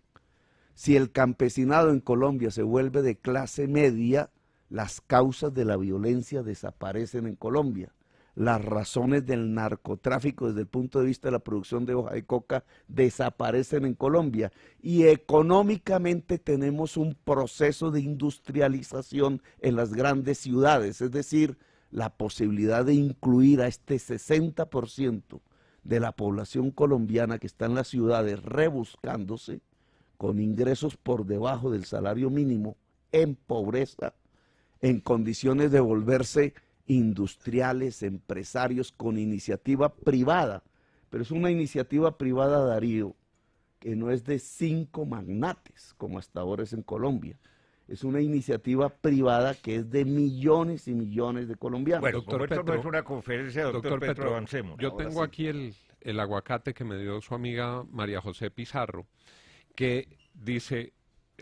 Si el campesinado en Colombia se vuelve de clase media, las causas de la violencia desaparecen en Colombia. Las razones del narcotráfico desde el punto de vista de la producción de hoja de coca desaparecen en Colombia. Y económicamente tenemos un proceso de industrialización en las grandes ciudades, es decir, la posibilidad de incluir a este 60% de la población colombiana que está en las ciudades rebuscándose con ingresos por debajo del salario mínimo, en pobreza, en condiciones de volverse industriales, empresarios con iniciativa privada, pero es una iniciativa privada, Darío, que no es de 5 magnates, como hasta ahora es en Colombia. Es una iniciativa privada que es de millones y millones de colombianos. Bueno, como esto no es una conferencia, doctor Petro, avancemos. Yo Ahora tengo sí. aquí el aguacate que me dio su amiga María José Pizarro, que dice,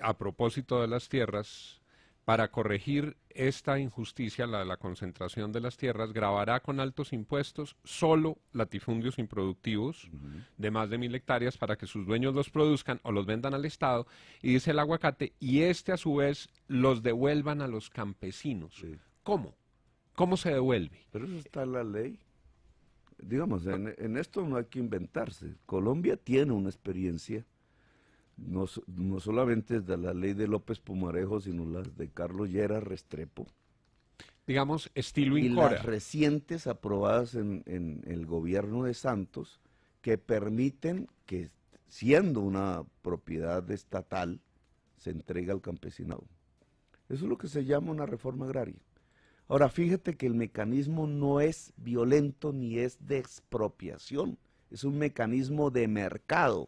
a propósito de las tierras, para corregir esta injusticia, la de la concentración de las tierras, gravará con altos impuestos solo latifundios improductivos de más de 1.000 hectáreas para que sus dueños los produzcan o los vendan al Estado, y dice el aguacate, y a su vez los devuelvan a los campesinos. Sí. ¿Cómo? ¿Cómo se devuelve? Pero eso está en la ley. Digamos, en esto no hay que inventarse. Colombia tiene una experiencia. No solamente de la ley de López Pumarejo, sino las de Carlos Lleras Restrepo. Digamos, estilo y Incora. las recientes aprobadas en el gobierno de Santos, que permiten que, siendo una propiedad estatal, se entregue al campesinado. Eso es lo que se llama una reforma agraria. Ahora, fíjate que el mecanismo no es violento ni es de expropiación, es un mecanismo de mercado.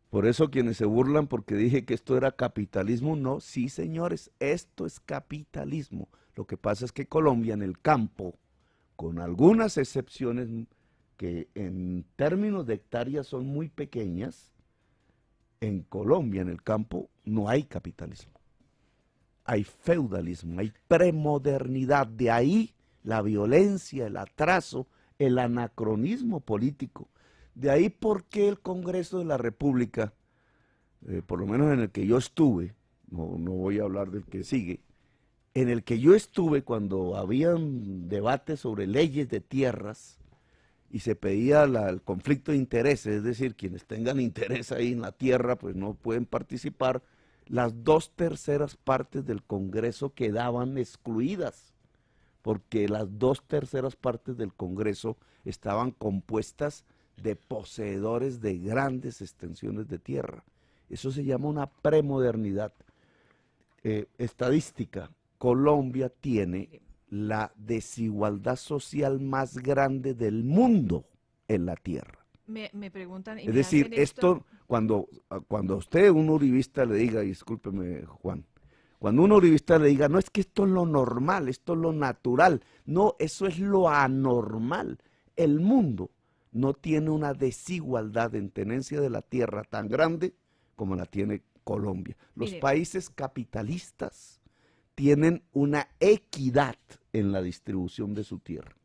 Por eso quienes se burlan porque dije que esto era capitalismo, no, sí señores, esto es capitalismo. Lo que pasa es que Colombia en el campo, con algunas excepciones que en términos de hectáreas son muy pequeñas, en Colombia en el campo no hay capitalismo. Hay feudalismo, hay premodernidad, de ahí la violencia, el atraso, el anacronismo político. De ahí por qué el Congreso de la República, por lo menos en el que yo estuve, no voy a hablar del que sigue, en el que yo estuve cuando habían debates sobre leyes de tierras y se pedía el conflicto de intereses, es decir, quienes tengan interés ahí en la tierra pues no pueden participar, las 2/3 partes del Congreso quedaban excluidas, porque las 2/3 partes del Congreso estaban compuestas de poseedores de grandes extensiones de tierra. Eso se llama una premodernidad. Estadística, Colombia tiene la desigualdad social más grande del mundo en la tierra. Me preguntan... y Es me decir, hacen esto, cuando a usted un uribista le diga, y discúlpeme Juan, cuando un uribista le diga, no es que esto es lo normal, esto es lo natural, no, eso es lo anormal. El mundo no tiene una desigualdad en tenencia de la tierra tan grande como la tiene Colombia. Los Mire. países capitalistas tienen una equidad en la distribución de su tierra.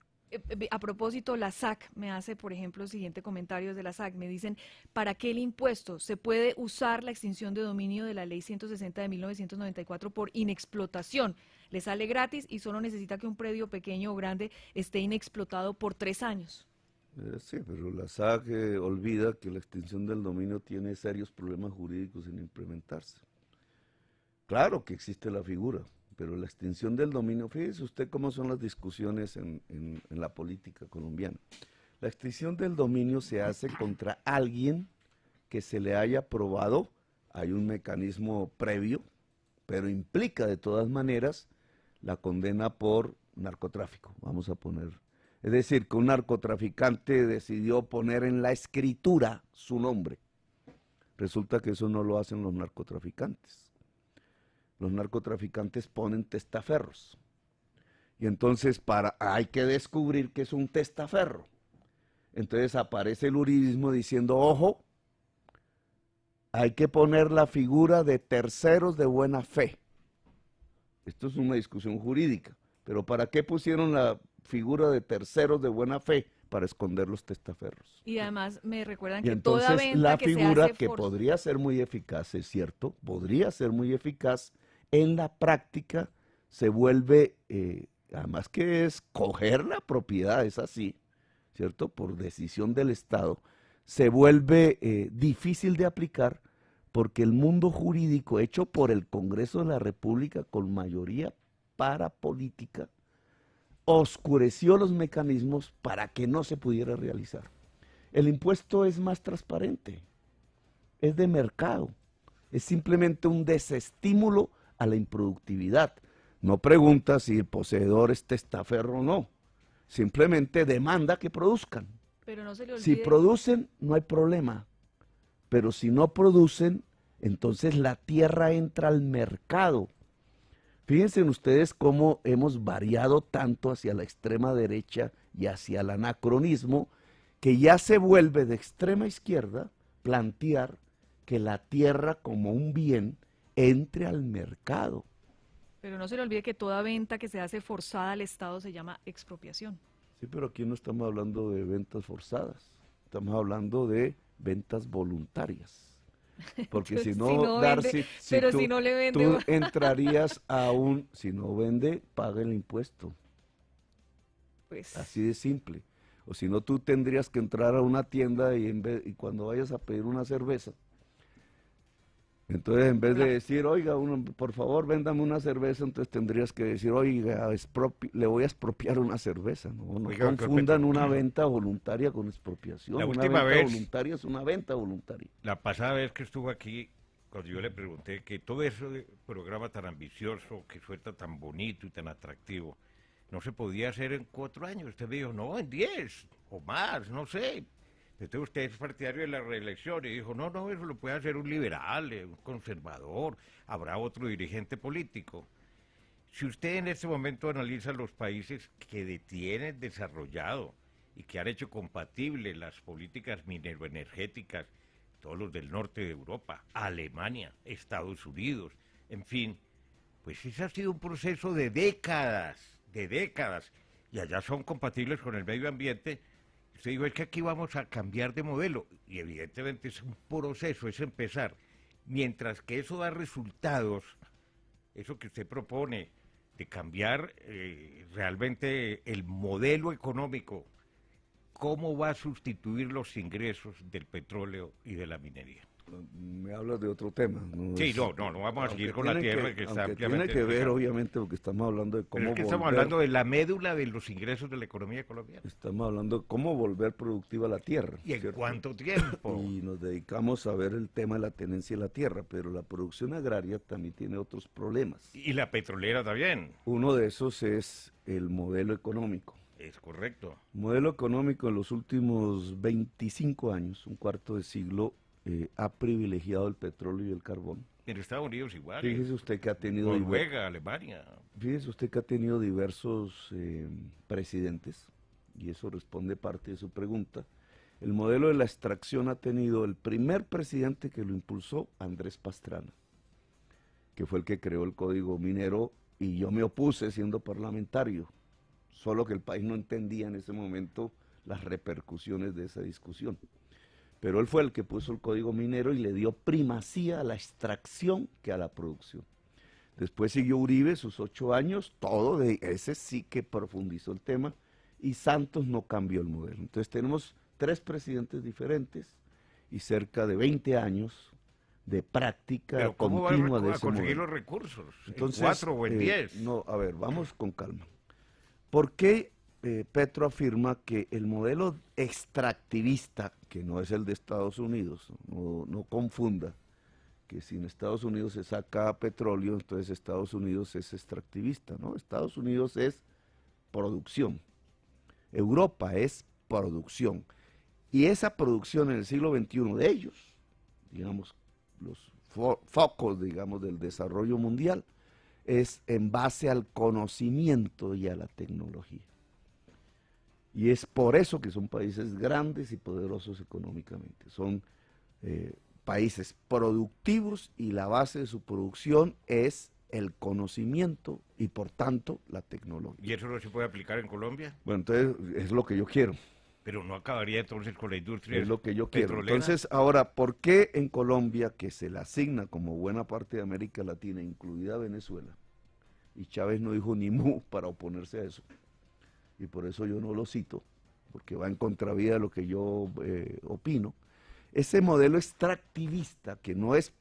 A propósito, la SAC me hace, por ejemplo, el siguiente comentario de la SAC. Me dicen, ¿para qué el impuesto? ¿Se puede usar la extinción de dominio de la Ley 160 de 1994 por inexplotación? Le sale gratis y solo necesita que un predio pequeño o grande esté inexplotado por 3 años. Sí, pero la SAC olvida que la extinción del dominio tiene serios problemas jurídicos en implementarse. Claro que existe la figura, pero la extinción del dominio, fíjese usted cómo son las discusiones en la política colombiana. La extinción del dominio se hace contra alguien que se le haya probado, hay un mecanismo previo pero implica de todas maneras la condena por narcotráfico, vamos a poner. Es decir, que un narcotraficante decidió poner en la escritura su nombre. Resulta que eso no lo hacen los narcotraficantes. Los narcotraficantes ponen testaferros. Y entonces hay que descubrir que es un testaferro. Entonces aparece el uribismo diciendo, ojo, hay que poner la figura de terceros de buena fe. Esto es una discusión jurídica. Pero ¿para qué pusieron la figura de terceros de buena fe? Para esconder los testaferros. Y además me recuerdan Y que toda entonces venta la que se figura hace que podría ser muy eficaz, es cierto, podría ser muy eficaz, en la práctica se vuelve, además que es coger la propiedad, es así, ¿cierto? Por decisión del Estado, se vuelve difícil de aplicar porque el mundo jurídico hecho por el Congreso de la República con mayoría parapolítica oscureció los mecanismos para que no se pudiera realizar. El impuesto es más transparente, es de mercado, es simplemente un desestímulo a la improductividad. No pregunta si el poseedor es testaferro o no, simplemente demanda que produzcan. Pero no se le olvide. Si producen, no hay problema, pero si no producen, entonces la tierra entra al mercado. Fíjense ustedes cómo hemos variado tanto hacia la extrema derecha y hacia el anacronismo, que ya se vuelve de extrema izquierda plantear que la tierra como un bien entre al mercado. Pero no se le olvide que toda venta que se hace forzada al Estado se llama expropiación. Sí, pero aquí no estamos hablando de ventas forzadas, estamos hablando de ventas voluntarias. Porque si no, Darcy, si no le vende, tú entrarías a si no vende, paga el impuesto. Pues. Así de simple. O si no, tú tendrías que entrar a una tienda y cuando vayas a pedir una cerveza, entonces en vez de decir, oiga, por favor, véndame una cerveza, entonces tendrías que decir, oiga, le voy a expropiar una cerveza. No Oiga, confundan una venta voluntaria con expropiación. La una última venta vez, voluntaria es una venta voluntaria. La pasada vez que estuvo aquí, cuando yo le pregunté que todo ese programa tan ambicioso, que suelta tan bonito y tan atractivo, no se podía hacer en 4 años. Usted me dijo, no, en 10 o más, no sé. Entonces usted es partidario de la reelección y dijo, no, eso lo puede hacer un liberal, un conservador, habrá otro dirigente político. Si usted en este momento analiza los países que tienen desarrollado y que han hecho compatibles las políticas mineroenergéticas, todos los del norte de Europa, Alemania, Estados Unidos, en fin, pues ese ha sido un proceso de décadas, y allá son compatibles con el medio ambiente. Usted dijo, es que aquí vamos a cambiar de modelo, y evidentemente es un proceso, es empezar. Mientras que eso da resultados, eso que usted propone, de cambiar realmente el modelo económico, ¿cómo va a sustituir los ingresos del petróleo y de la minería? Me hablas de otro tema. Sí, no vamos a seguir con la tierra que está ampliamente... Tiene que ver, obviamente, porque estamos hablando de cómo Pero es que estamos hablando de la médula de los ingresos de la economía colombiana. Estamos hablando de cómo volver productiva la tierra. ¿Y en cuánto tiempo? Y nos dedicamos a ver el tema de la tenencia de la tierra, pero la producción agraria también tiene otros problemas. Y la petrolera también. Uno de esos es el modelo económico. Es correcto. Modelo económico en los últimos 25 años, un cuarto de siglo, ha privilegiado el petróleo y el carbón. En Estados Unidos igual. Fíjese usted que ha tenido... Noruega, Alemania. Fíjese usted que ha tenido diversos presidentes, y eso responde parte de su pregunta. El modelo de la extracción ha tenido el primer presidente que lo impulsó, Andrés Pastrana, que fue el que creó el Código Minero, y yo me opuse siendo parlamentario, solo que el país no entendía en ese momento las repercusiones de esa discusión. Pero él fue el que puso el Código Minero y le dio primacía a la extracción que a la producción. Después siguió Uribe, sus 8 años, ese sí que profundizó el tema, y Santos no cambió el modelo. Entonces tenemos 3 presidentes diferentes y cerca de 20 años de práctica continua de ese modelo. ¿Cómo va a conseguir los recursos? Entonces, ¿En 4 o en 10? No, a ver, vamos con calma. ¿Por qué Petro afirma que el modelo extractivista, que no es el de Estados Unidos, no confunda, que si en Estados Unidos se saca petróleo, entonces Estados Unidos es extractivista, ¿no? Estados Unidos es producción, Europa es producción, y esa producción en el siglo XXI de ellos, digamos, los focos, digamos, del desarrollo mundial, es en base al conocimiento y a la tecnología. Y es por eso que son países grandes y poderosos económicamente. Son países productivos y la base de su producción es el conocimiento y por tanto la tecnología. ¿Y eso no se puede aplicar en Colombia? Bueno, entonces es lo que yo quiero. Pero no acabaría entonces con la industria Es lo que yo quiero. petrolera. Entonces, ahora, ¿por qué en Colombia, que se le asigna como buena parte de América Latina, incluida Venezuela, y Chávez no dijo ni mu para oponerse a eso? Y por eso yo no lo cito, porque va en contravía de lo que yo opino. Ese modelo extractivista, que no es,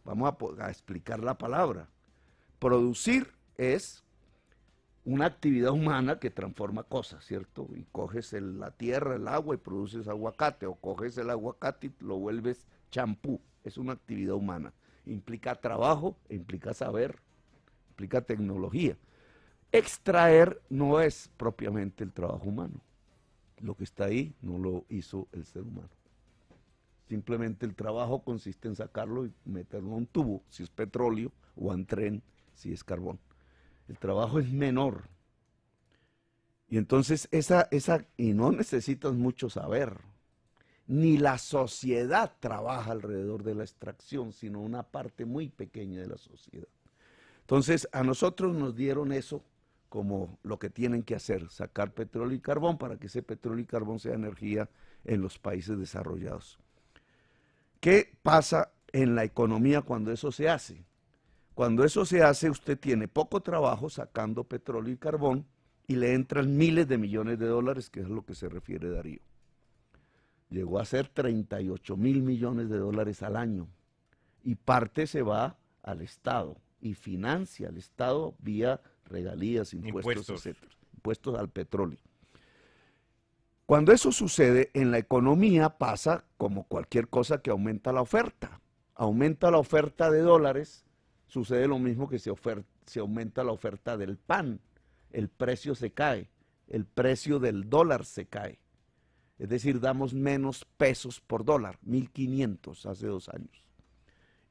vamos a explicar la palabra, producir es una actividad humana que transforma cosas, ¿cierto? Y coges la tierra, el agua y produces aguacate, o coges el aguacate y lo vuelves champú. Es una actividad humana. Implica trabajo, implica saber, implica tecnología. Extraer no es propiamente el trabajo humano. Lo que está ahí no lo hizo el ser humano. Simplemente el trabajo consiste en sacarlo y meterlo en un tubo, si es petróleo, o en tren, si es carbón. El trabajo es menor. Y entonces y no necesitas mucho saber. Ni la sociedad trabaja alrededor de la extracción, sino una parte muy pequeña de la sociedad. Entonces, a nosotros nos dieron eso como lo que tienen que hacer, sacar petróleo y carbón para que ese petróleo y carbón sea energía en los países desarrollados. ¿Qué pasa en la economía cuando eso se hace? Cuando eso se hace, usted tiene poco trabajo sacando petróleo y carbón y le entran miles de millones de dólares, que es a lo que se refiere Darío. Llegó a ser 38 mil millones de dólares al año y parte se va al Estado y financia al Estado vía regalías, impuestos, etcétera, impuestos al petróleo. Cuando eso sucede, en la economía pasa como cualquier cosa que aumenta la oferta. Aumenta la oferta de dólares, sucede lo mismo que se aumenta la oferta del pan. El precio se cae, el precio del dólar se cae. Es decir, damos menos pesos por dólar, 1.500 hace 2 años.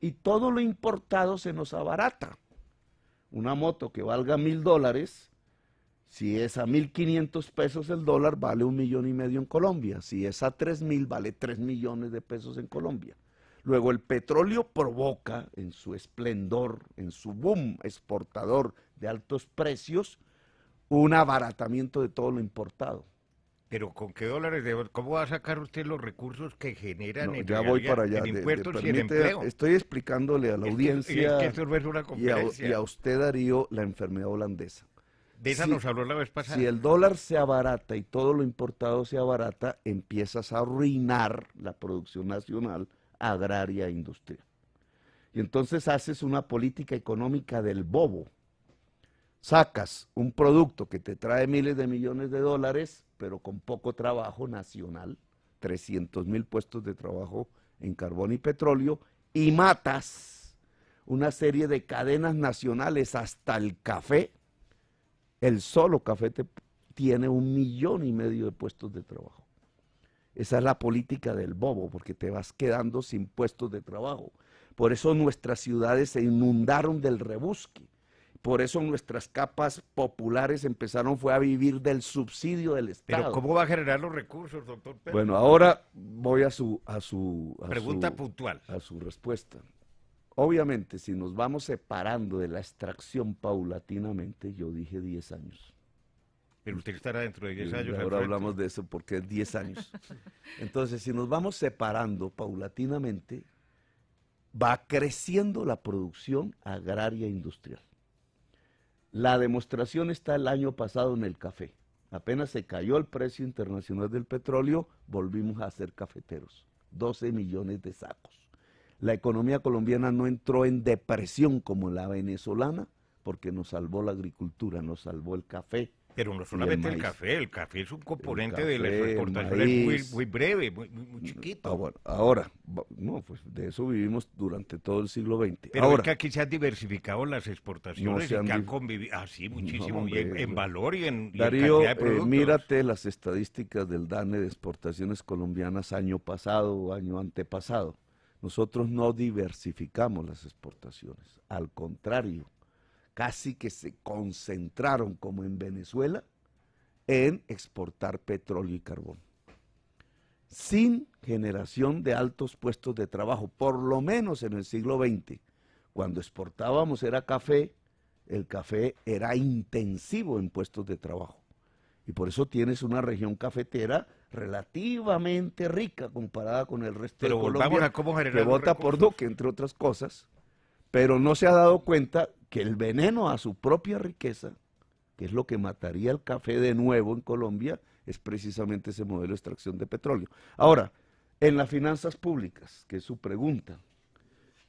Y todo lo importado se nos abarata. Una moto que valga $1.000, si es a 1.500 pesos el dólar, vale 1,5 millones en Colombia. Si es a 3.000, vale 3 millones de pesos en Colombia. Luego el petróleo provoca en su esplendor, en su boom exportador de altos precios, un abaratamiento de todo lo importado. Pero ¿con qué dólares? ¿Cómo va a sacar usted los recursos que generan en ya voy para allá, en impuestos y en empleo? Estoy explicándole a la audiencia que esto no es una conferencia. y a usted, Darío, la enfermedad holandesa. De esa nos habló la vez pasada. Si el dólar se abarata y todo lo importado se abarata, empiezas a arruinar la producción nacional agraria e industrial. Y entonces haces una política económica del bobo. Sacas un producto que te trae miles de millones de dólares, pero con poco trabajo nacional, 300,000 puestos de trabajo en carbón y petróleo, y matas una serie de cadenas nacionales hasta el café. El solo café tiene 1,5 millones de puestos de trabajo. Esa es la política del bobo, porque te vas quedando sin puestos de trabajo. Por eso nuestras ciudades se inundaron del rebusque. Por eso nuestras capas populares fue a vivir del subsidio del Estado. Pero ¿cómo va a generar los recursos, doctor Pedro? Bueno, ahora voy a su pregunta puntual. A su respuesta. Obviamente, si nos vamos separando de la extracción paulatinamente, yo dije 10 años. Pero usted estará dentro de 10 años. Ahora hablamos de eso porque es 10 años. Entonces, si nos vamos separando paulatinamente, va creciendo la producción agraria e industrial. La demostración está el año pasado en el café. Apenas se cayó el precio internacional del petróleo, volvimos a ser cafeteros. 12 millones de sacos. La economía colombiana no entró en depresión como la venezolana, porque nos salvó la agricultura, nos salvó el café, Pero no y solamente maíz. el café es un componente El de las café, el exportaciones maíz. muy breve, muy chiquito. Bueno, ahora, no, pues de eso vivimos durante todo el siglo XX. Pero Ahora, es que aquí se han diversificado las exportaciones No se y han que han div- convivido, sí, muchísimo, no, y en hombre, valor y en Darío, cantidad de productos. mírate las estadísticas del DANE de exportaciones colombianas año pasado o año antepasado. Nosotros no diversificamos las exportaciones, al contrario, casi que se concentraron como en Venezuela en exportar petróleo y carbón, sin generación de altos puestos de trabajo, por lo menos en el siglo XX. Cuando exportábamos era café, el café era intensivo en puestos de trabajo. Y por eso tienes una región cafetera relativamente rica comparada con el resto Pero de volvamos Colombia, a cómo generar que los vota por recursos. Duque, entre otras cosas, pero no se ha dado cuenta que el veneno a su propia riqueza, que es lo que mataría el café de nuevo en Colombia, es precisamente ese modelo de extracción de petróleo. Ahora, en las finanzas públicas, que es su pregunta,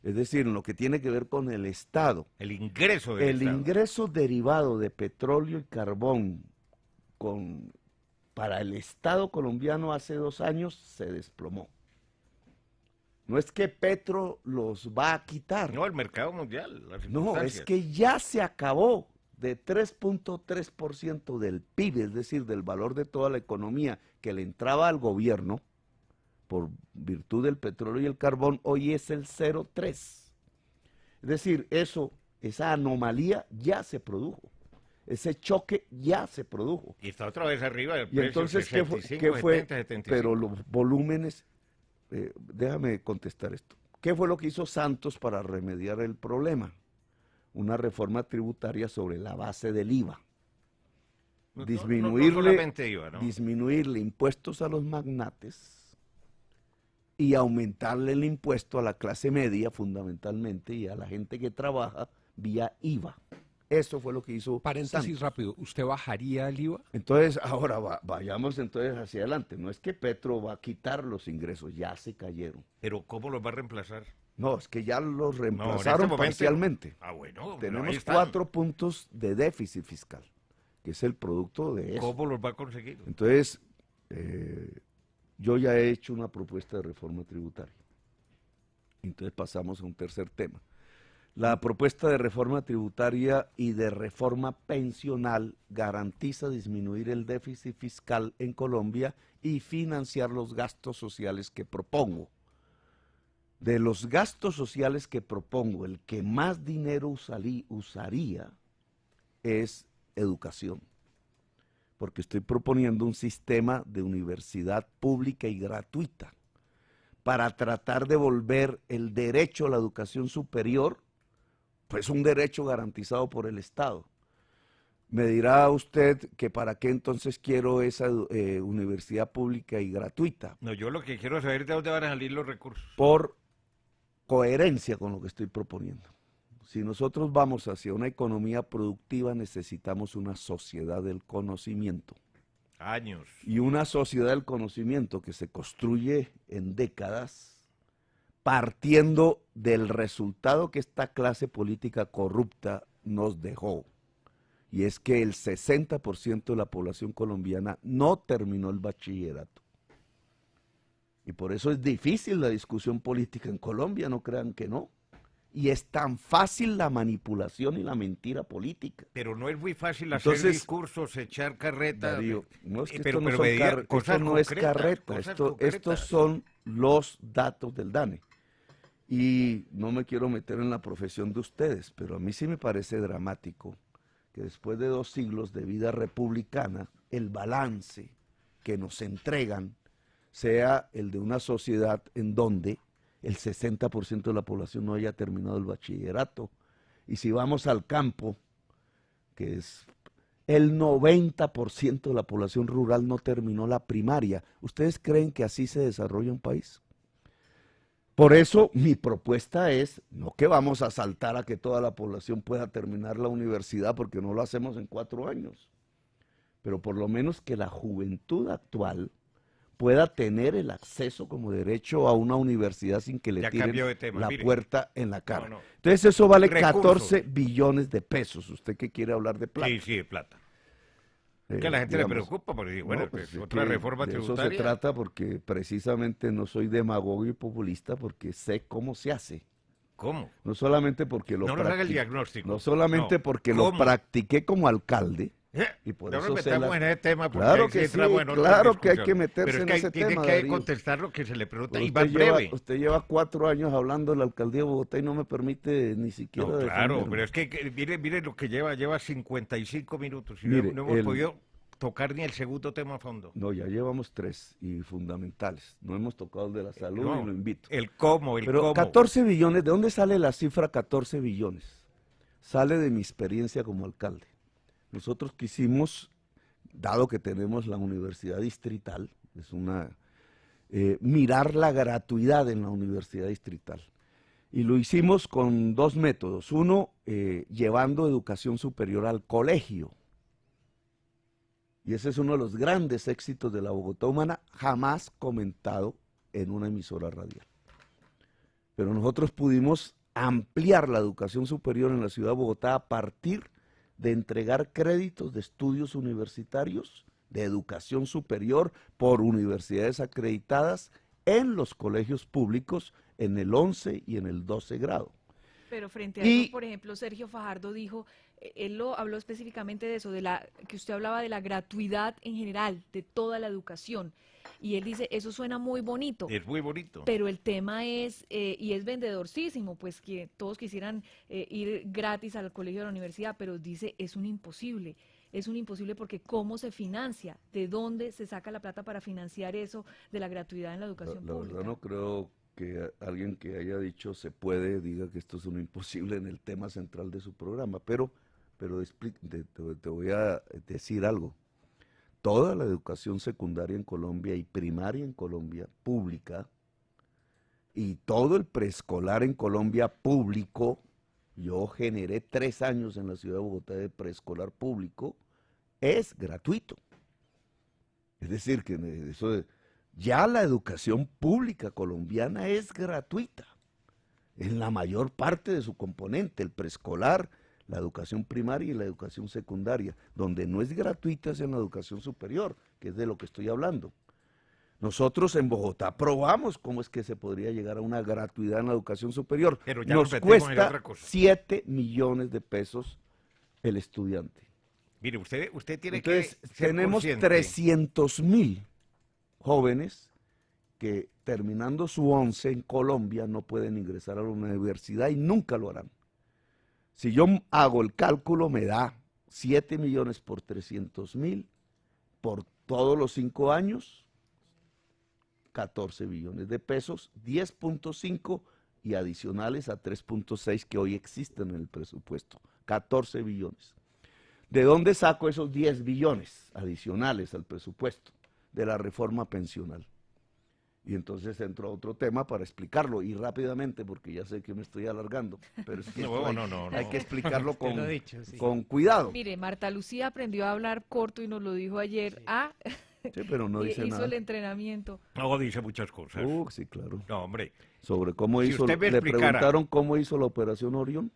es decir, en lo que tiene que ver con el Estado, El ingreso del el Estado. ingreso derivado de petróleo y carbón para el Estado colombiano hace 2 años se desplomó. No es que Petro los va a quitar. No, el mercado mundial. las No, es circunstancias. que ya se acabó de 3.3% del PIB, es decir, del valor de toda la economía que le entraba al gobierno por virtud del petróleo y el carbón, hoy es el 0,3. Es decir, esa anomalía ya se produjo. Ese choque ya se produjo. Y está otra vez arriba del Y precio. entonces, 65, ¿qué fue? 70, 75. Pero los volúmenes, déjame contestar esto. ¿Qué fue lo que hizo Santos para remediar el problema? Una reforma tributaria sobre la base del IVA. No Disminuirle, solamente IVA, ¿no? disminuirle impuestos a los magnates y aumentarle el impuesto a la clase media fundamentalmente y a la gente que trabaja vía IVA. Eso fue lo que hizo Paréntesis Santos. rápido, ¿usted bajaría el IVA? Entonces, ahora vayamos entonces hacia adelante. No es que Petro va a quitar los ingresos, ya se cayeron. Pero ¿cómo los va a reemplazar? No, es que ya los No, reemplazaron en este momento- parcialmente. Ah, bueno. pero Tenemos ahí están. 4 puntos de déficit fiscal, que es el producto de eso. ¿Cómo los va a conseguir? Entonces, yo ya he hecho una propuesta de reforma tributaria. Entonces pasamos a un tercer tema. La propuesta de reforma tributaria y de reforma pensional garantiza disminuir el déficit fiscal en Colombia y financiar los gastos sociales que propongo. De los gastos sociales que propongo, el que más dinero usaría es educación, porque estoy proponiendo un sistema de universidad pública y gratuita para tratar de volver el derecho a la educación superior pues un derecho garantizado por el Estado. Me dirá usted que para qué entonces quiero esa universidad pública y gratuita. No, yo lo que quiero saber es de dónde van a salir los recursos. Por coherencia con lo que estoy proponiendo. Si nosotros vamos hacia una economía productiva, necesitamos una sociedad del conocimiento. Años. Y una sociedad del conocimiento que se construye en décadas, partiendo del resultado que esta clase política corrupta nos dejó. Y es que el 60% de la población colombiana no terminó el bachillerato. Y por eso es difícil la discusión política en Colombia, no crean que no. Y es tan fácil la manipulación y la mentira política. Pero no es muy fácil hacer Entonces, discursos, echar carreta. Darío, no es que pero esto no, son esto no es carreta, estos son los datos del DANE. Y no me quiero meter en la profesión de ustedes, pero a mí sí me parece dramático que después de 2 siglos de vida republicana, el balance que nos entregan sea el de una sociedad en donde el 60% de la población no haya terminado el bachillerato. Y si vamos al campo, que es el 90% de la población rural no terminó la primaria. ¿Ustedes creen que así se desarrolla un país? Por eso mi propuesta es, no que vamos a saltar a que toda la población pueda terminar la universidad porque no lo hacemos en 4 años, pero por lo menos que la juventud actual pueda tener el acceso como derecho a una universidad sin que le Ya tiren cambió de tema, la mire. puerta en la cara. No, no. Entonces eso vale Recursos. 14 billones de pesos, usted que quiere hablar de plata. Sí, sí, de plata. Que a la gente digamos, le preocupa, porque bueno, no, pues, pues, otra reforma de tributaria. eso se trata, porque precisamente no soy demagogo y populista, porque sé cómo se hace. ¿Cómo? No solamente porque lo No nos haga el diagnóstico. no solamente No. porque lo ¿Cómo? practiqué como alcalde, y por No eso nos sé metamos las- en ese tema, porque claro ahí sí que entra, sí, bueno, otra claro que hay discusión. que meterse Pero es en que ese tiene tema, que Darío. contestar lo que se le pregunta, Pero y va breve. usted lleva 4 años hablando de la alcaldía de Bogotá y no me permite ni siquiera No, claro, defenderme. pero es que mire lo que lleva 55 minutos y Mire, no hemos podido tocar ni el segundo tema a fondo. No, ya llevamos 3 y fundamentales. No hemos tocado el de la salud No, y lo invito. el cómo. Pero 14 billones, ¿de dónde sale la cifra 14 billones? Sale de mi experiencia como alcalde. Nosotros quisimos, dado que tenemos la universidad distrital, es mirar la gratuidad en la universidad distrital. Y lo hicimos con 2 métodos. Uno, llevando educación superior al colegio. Y ese es uno de los grandes éxitos de la Bogotá Humana, jamás comentado en una emisora radial. Pero nosotros pudimos ampliar la educación superior en la ciudad de Bogotá a partir de entregar créditos de estudios universitarios de educación superior por universidades acreditadas en los colegios públicos en el 11 y en el 12 grado. Pero frente a eso, por ejemplo, Sergio Fajardo dijo, él lo habló específicamente de eso, que usted hablaba de la gratuidad en general, de toda la educación. Y él dice, eso suena muy bonito. Es muy bonito. Pero el tema es, y es vendedorcísimo, pues que todos quisieran ir gratis al colegio o a la universidad, pero dice, es un imposible porque ¿cómo se financia? ¿De dónde se saca la plata para financiar eso de la gratuidad en la educación La pública? verdad no creo que alguien que haya dicho se puede diga que esto es un imposible en el tema central de su programa, pero te voy a decir algo. Toda la educación secundaria en Colombia y primaria en Colombia pública y todo el preescolar en Colombia público, yo generé 3 años en la ciudad de Bogotá de preescolar público, es gratuito. Es decir, que ya la educación pública colombiana es gratuita en la mayor parte de su componente, el preescolar, la educación primaria y la educación secundaria. Donde no es gratuita es en la educación superior, que es de lo que estoy hablando. Nosotros en Bogotá probamos cómo es que se podría llegar a una gratuidad en la educación superior. Pero ya nos nos metemos en cuesta otra cosa. 7 millones de pesos el estudiante. Mire, usted tiene Entonces, que ser tenemos consciente. 300.000 jóvenes que terminando su 11 en Colombia no pueden ingresar a la universidad y nunca lo harán. Si yo hago el cálculo, me da 7 millones por 300.000 por todos los 5 años, 14 billones de pesos, 10.5 y adicionales a 3.6 que hoy existen en el presupuesto, 14 billones. ¿De dónde saco esos 10 billones adicionales al presupuesto? De la reforma pensional. Y entonces entro a otro tema para explicarlo, y rápidamente, porque ya sé que me estoy alargando, pero es que hay que explicarlo con cuidado. Mire, Marta Lucía aprendió a hablar corto y nos lo dijo ayer. Sí, pero no dice hizo nada. el entrenamiento. No, dice muchas cosas. Sí, claro. No, hombre. Sobre cómo Si hizo, usted me le explicara- preguntaron cómo hizo la operación Orión.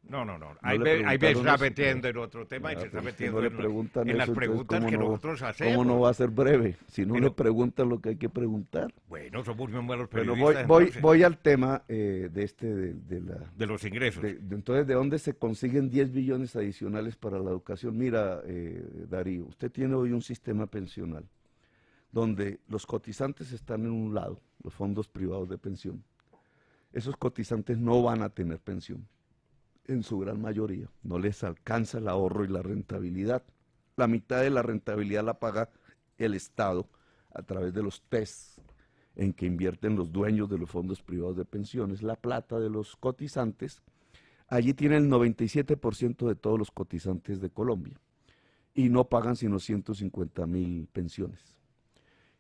No. No Ahí le me preguntaron está eso, metiendo en otro tema y Ah, se está pero es que metiendo no le preguntan en las eso, entonces, preguntas ¿cómo que no- nosotros hacemos. ¿Cómo no va a ser breve? Si no Pero- le preguntan lo que hay que preguntar. Bueno, somos muy malos Bueno, periodistas. voy al tema de los ingresos. Entonces, ¿de dónde se consiguen 10 billones adicionales para la educación? Mira, Darío, usted tiene hoy un sistema pensional donde los cotizantes están en un lado, los fondos privados de pensión. Esos cotizantes no van a tener pensión, en su gran mayoría. No les alcanza el ahorro y la rentabilidad. La mitad de la rentabilidad la paga el Estado a través de los TES en que invierten los dueños de los fondos privados de pensiones. La plata de los cotizantes, allí tiene el 97% de todos los cotizantes de Colombia y no pagan sino 150.000 pensiones.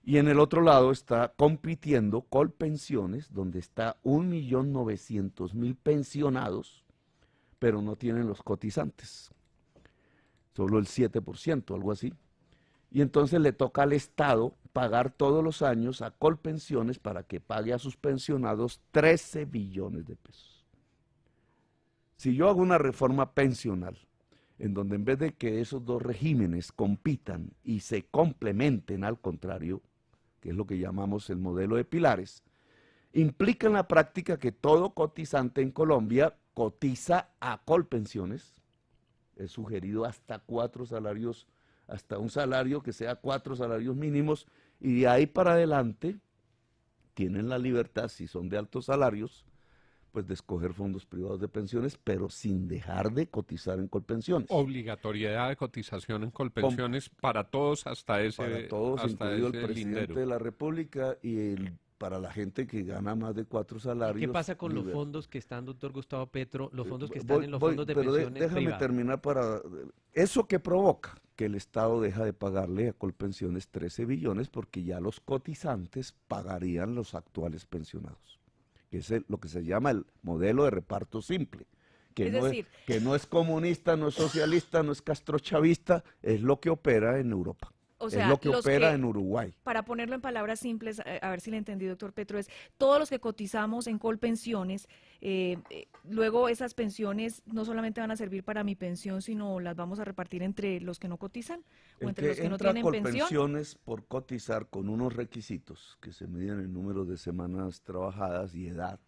Y en el otro lado está compitiendo Colpensiones, donde está 1.900.000 pensionados, pero no tienen los cotizantes, solo el 7%, algo así. Y entonces le toca al Estado pagar todos los años a Colpensiones para que pague a sus pensionados 13 billones de pesos. Si yo hago una reforma pensional en donde en vez de que esos dos regímenes compitan y se complementen, al contrario, que es lo que llamamos el modelo de pilares, implica en la práctica que todo cotizante en Colombia cotiza a Colpensiones. He sugerido hasta 4 salarios, hasta un salario que sea 4 salarios mínimos, y de ahí para adelante tienen la libertad, si son de altos salarios, pues de escoger fondos privados de pensiones, pero sin dejar de cotizar en Colpensiones. Obligatoriedad de cotización en Colpensiones para todos hasta ese para todos, hasta incluido el ese presidente lindero. de la República y para la gente que gana más de 4 salarios. ¿Qué pasa con los liber- fondos que están, doctor Gustavo Petro, los fondos que están en los fondos de pero pensiones déjame privadas? terminar para... Eso que provoca que el Estado deja de pagarle a Colpensiones 13 billones porque ya los cotizantes pagarían los actuales pensionados. Que es lo que se llama el modelo de reparto simple. Que, Es no decir- que no es comunista, no es socialista, no es castrochavista, es lo que opera en Europa. O sea, es lo que los opera que- en Uruguay. Para ponerlo en palabras simples, a ver si le entendí, doctor Petro, es todos los que cotizamos en Colpensiones, luego esas pensiones no solamente van a servir para mi pensión, sino las vamos a repartir entre los que no cotizan o El entre que los que no entra a tienen pensión. Colpensiones por cotizar con unos requisitos que se miden en número de semanas trabajadas y edad,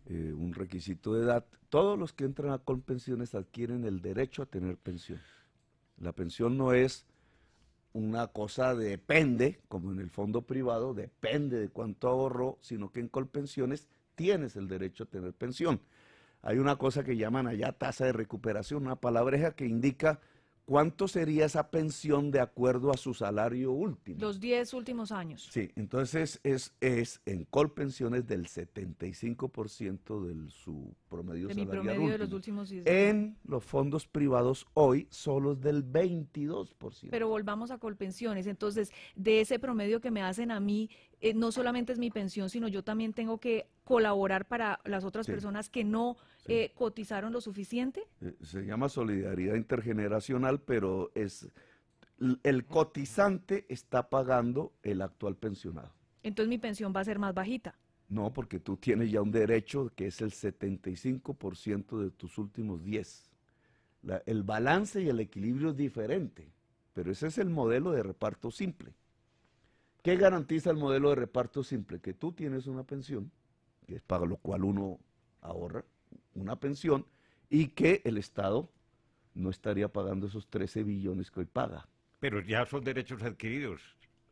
un requisito de edad, todos los que entran a Colpensiones adquieren el derecho a tener pensión. La pensión no es una cosa depende, como en el fondo privado, depende de cuánto ahorró, sino que en Colpensiones tienes el derecho a tener pensión. Hay una cosa que llaman allá tasa de recuperación, una palabreja que indica cuánto sería esa pensión de acuerdo a su salario último. Los 10 últimos años. Sí, entonces es en Colpensiones del 75% de su promedio De mi salarial promedio de los último. últimos 10 años. En los fondos privados hoy solo es del 22%. Pero volvamos a Colpensiones. Entonces, de ese promedio que me hacen a mí, no solamente es mi pensión, sino yo también tengo que colaborar para las otras Sí. personas que no cotizaron lo suficiente. Se llama solidaridad intergeneracional, pero el cotizante está pagando el actual pensionado. Entonces mi pensión va a ser más bajita. No, porque tú tienes ya un derecho que es el 75% de tus últimos 10. El balance y el equilibrio es diferente, pero ese es el modelo de reparto simple. ¿Qué garantiza el modelo de reparto simple? Que tú tienes una pensión, que es para lo cual uno ahorra una pensión, y que el Estado no estaría pagando esos 13 billones que hoy paga. Pero ya son derechos adquiridos.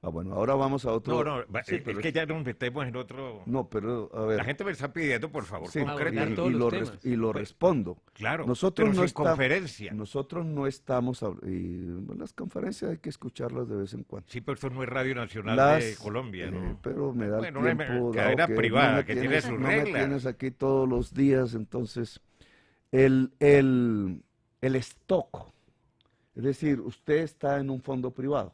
Ah, bueno, ahora vamos a otro... No, Sí, es pero que ya nos metemos en otro... No, pero a ver... La gente me está pidiendo, por favor, Sí, concreten. y lo respondo. Claro, nosotros pero no sin conferencia. Nosotros no estamos... las conferencias hay que escucharlas de vez en cuando. Sí, pero esto no es Radio Nacional de Colombia, ¿no? Pero me da Bueno, el una tiempo... cadena dado que privada no me que tiene tienes- sus no me reglas. tienes aquí todos los días, entonces... El stock, es decir, usted está en un fondo privado,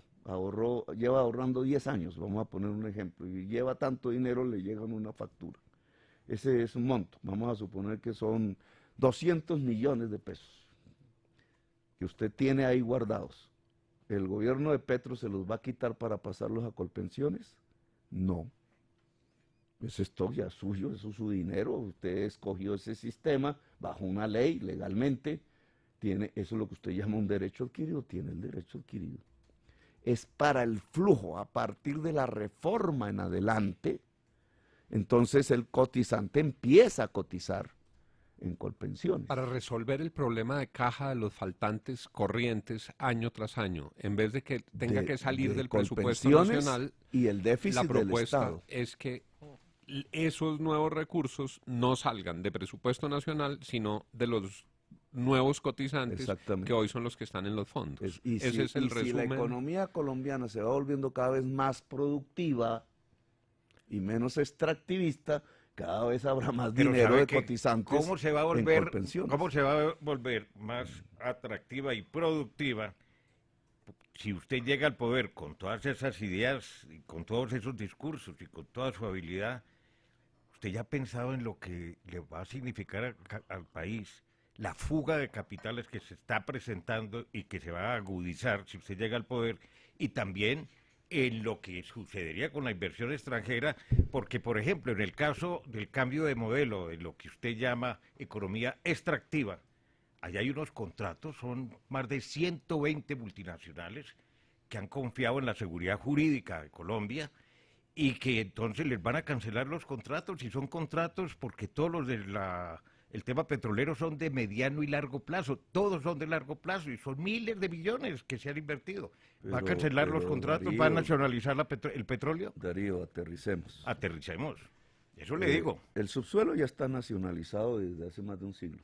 lleva ahorrando 10 años, vamos a poner un ejemplo, y lleva tanto dinero, le llegan una factura. Ese es un monto, vamos a suponer que son 200 millones de pesos que usted tiene ahí guardados. ¿El gobierno de Petro se los va a quitar para pasarlos a Colpensiones? No. Ese stock ya es suyo, eso es su dinero, usted escogió ese sistema bajo una ley, legalmente, eso es lo que usted llama un derecho adquirido, tiene el derecho adquirido. Es para el flujo, a partir de la reforma en adelante, entonces el cotizante empieza a cotizar en Colpensiones. Para resolver el problema de caja de los faltantes corrientes año tras año, en vez de que tenga que salir del presupuesto Colpensiones nacional, y el déficit la del propuesta Estado. es que esos nuevos recursos no salgan de presupuesto nacional, sino de los nuevos cotizantes que hoy son los que están en los fondos. Ese es el Si la resumen. economía colombiana se va volviendo cada vez más productiva y menos extractivista, cada vez habrá más Pero dinero ¿sabe de qué? cotizantes ¿Cómo se va a en volver, Colpensiones. cómo se va a volver más atractiva y productiva si usted llega al poder con todas esas ideas y con todos esos discursos y con toda su habilidad? ¿Usted ya ha pensado en lo que le va a significar al país la fuga de capitales que se está presentando y que se va a agudizar si usted llega al poder? Y también en lo que sucedería con la inversión extranjera, porque, por ejemplo, en el caso del cambio de modelo, de lo que usted llama economía extractiva, allá hay unos contratos, son más de 120 multinacionales que han confiado en la seguridad jurídica de Colombia y que entonces les van a cancelar los contratos, y son contratos porque todos los el tema petrolero son de mediano y largo plazo, todos son de largo plazo y son miles de millones que se han invertido. ¿Va a cancelar los contratos? Darío, ¿va a nacionalizar el petróleo? Darío, aterricemos. Aterricemos, eso le digo. El subsuelo ya está nacionalizado desde hace más de un siglo.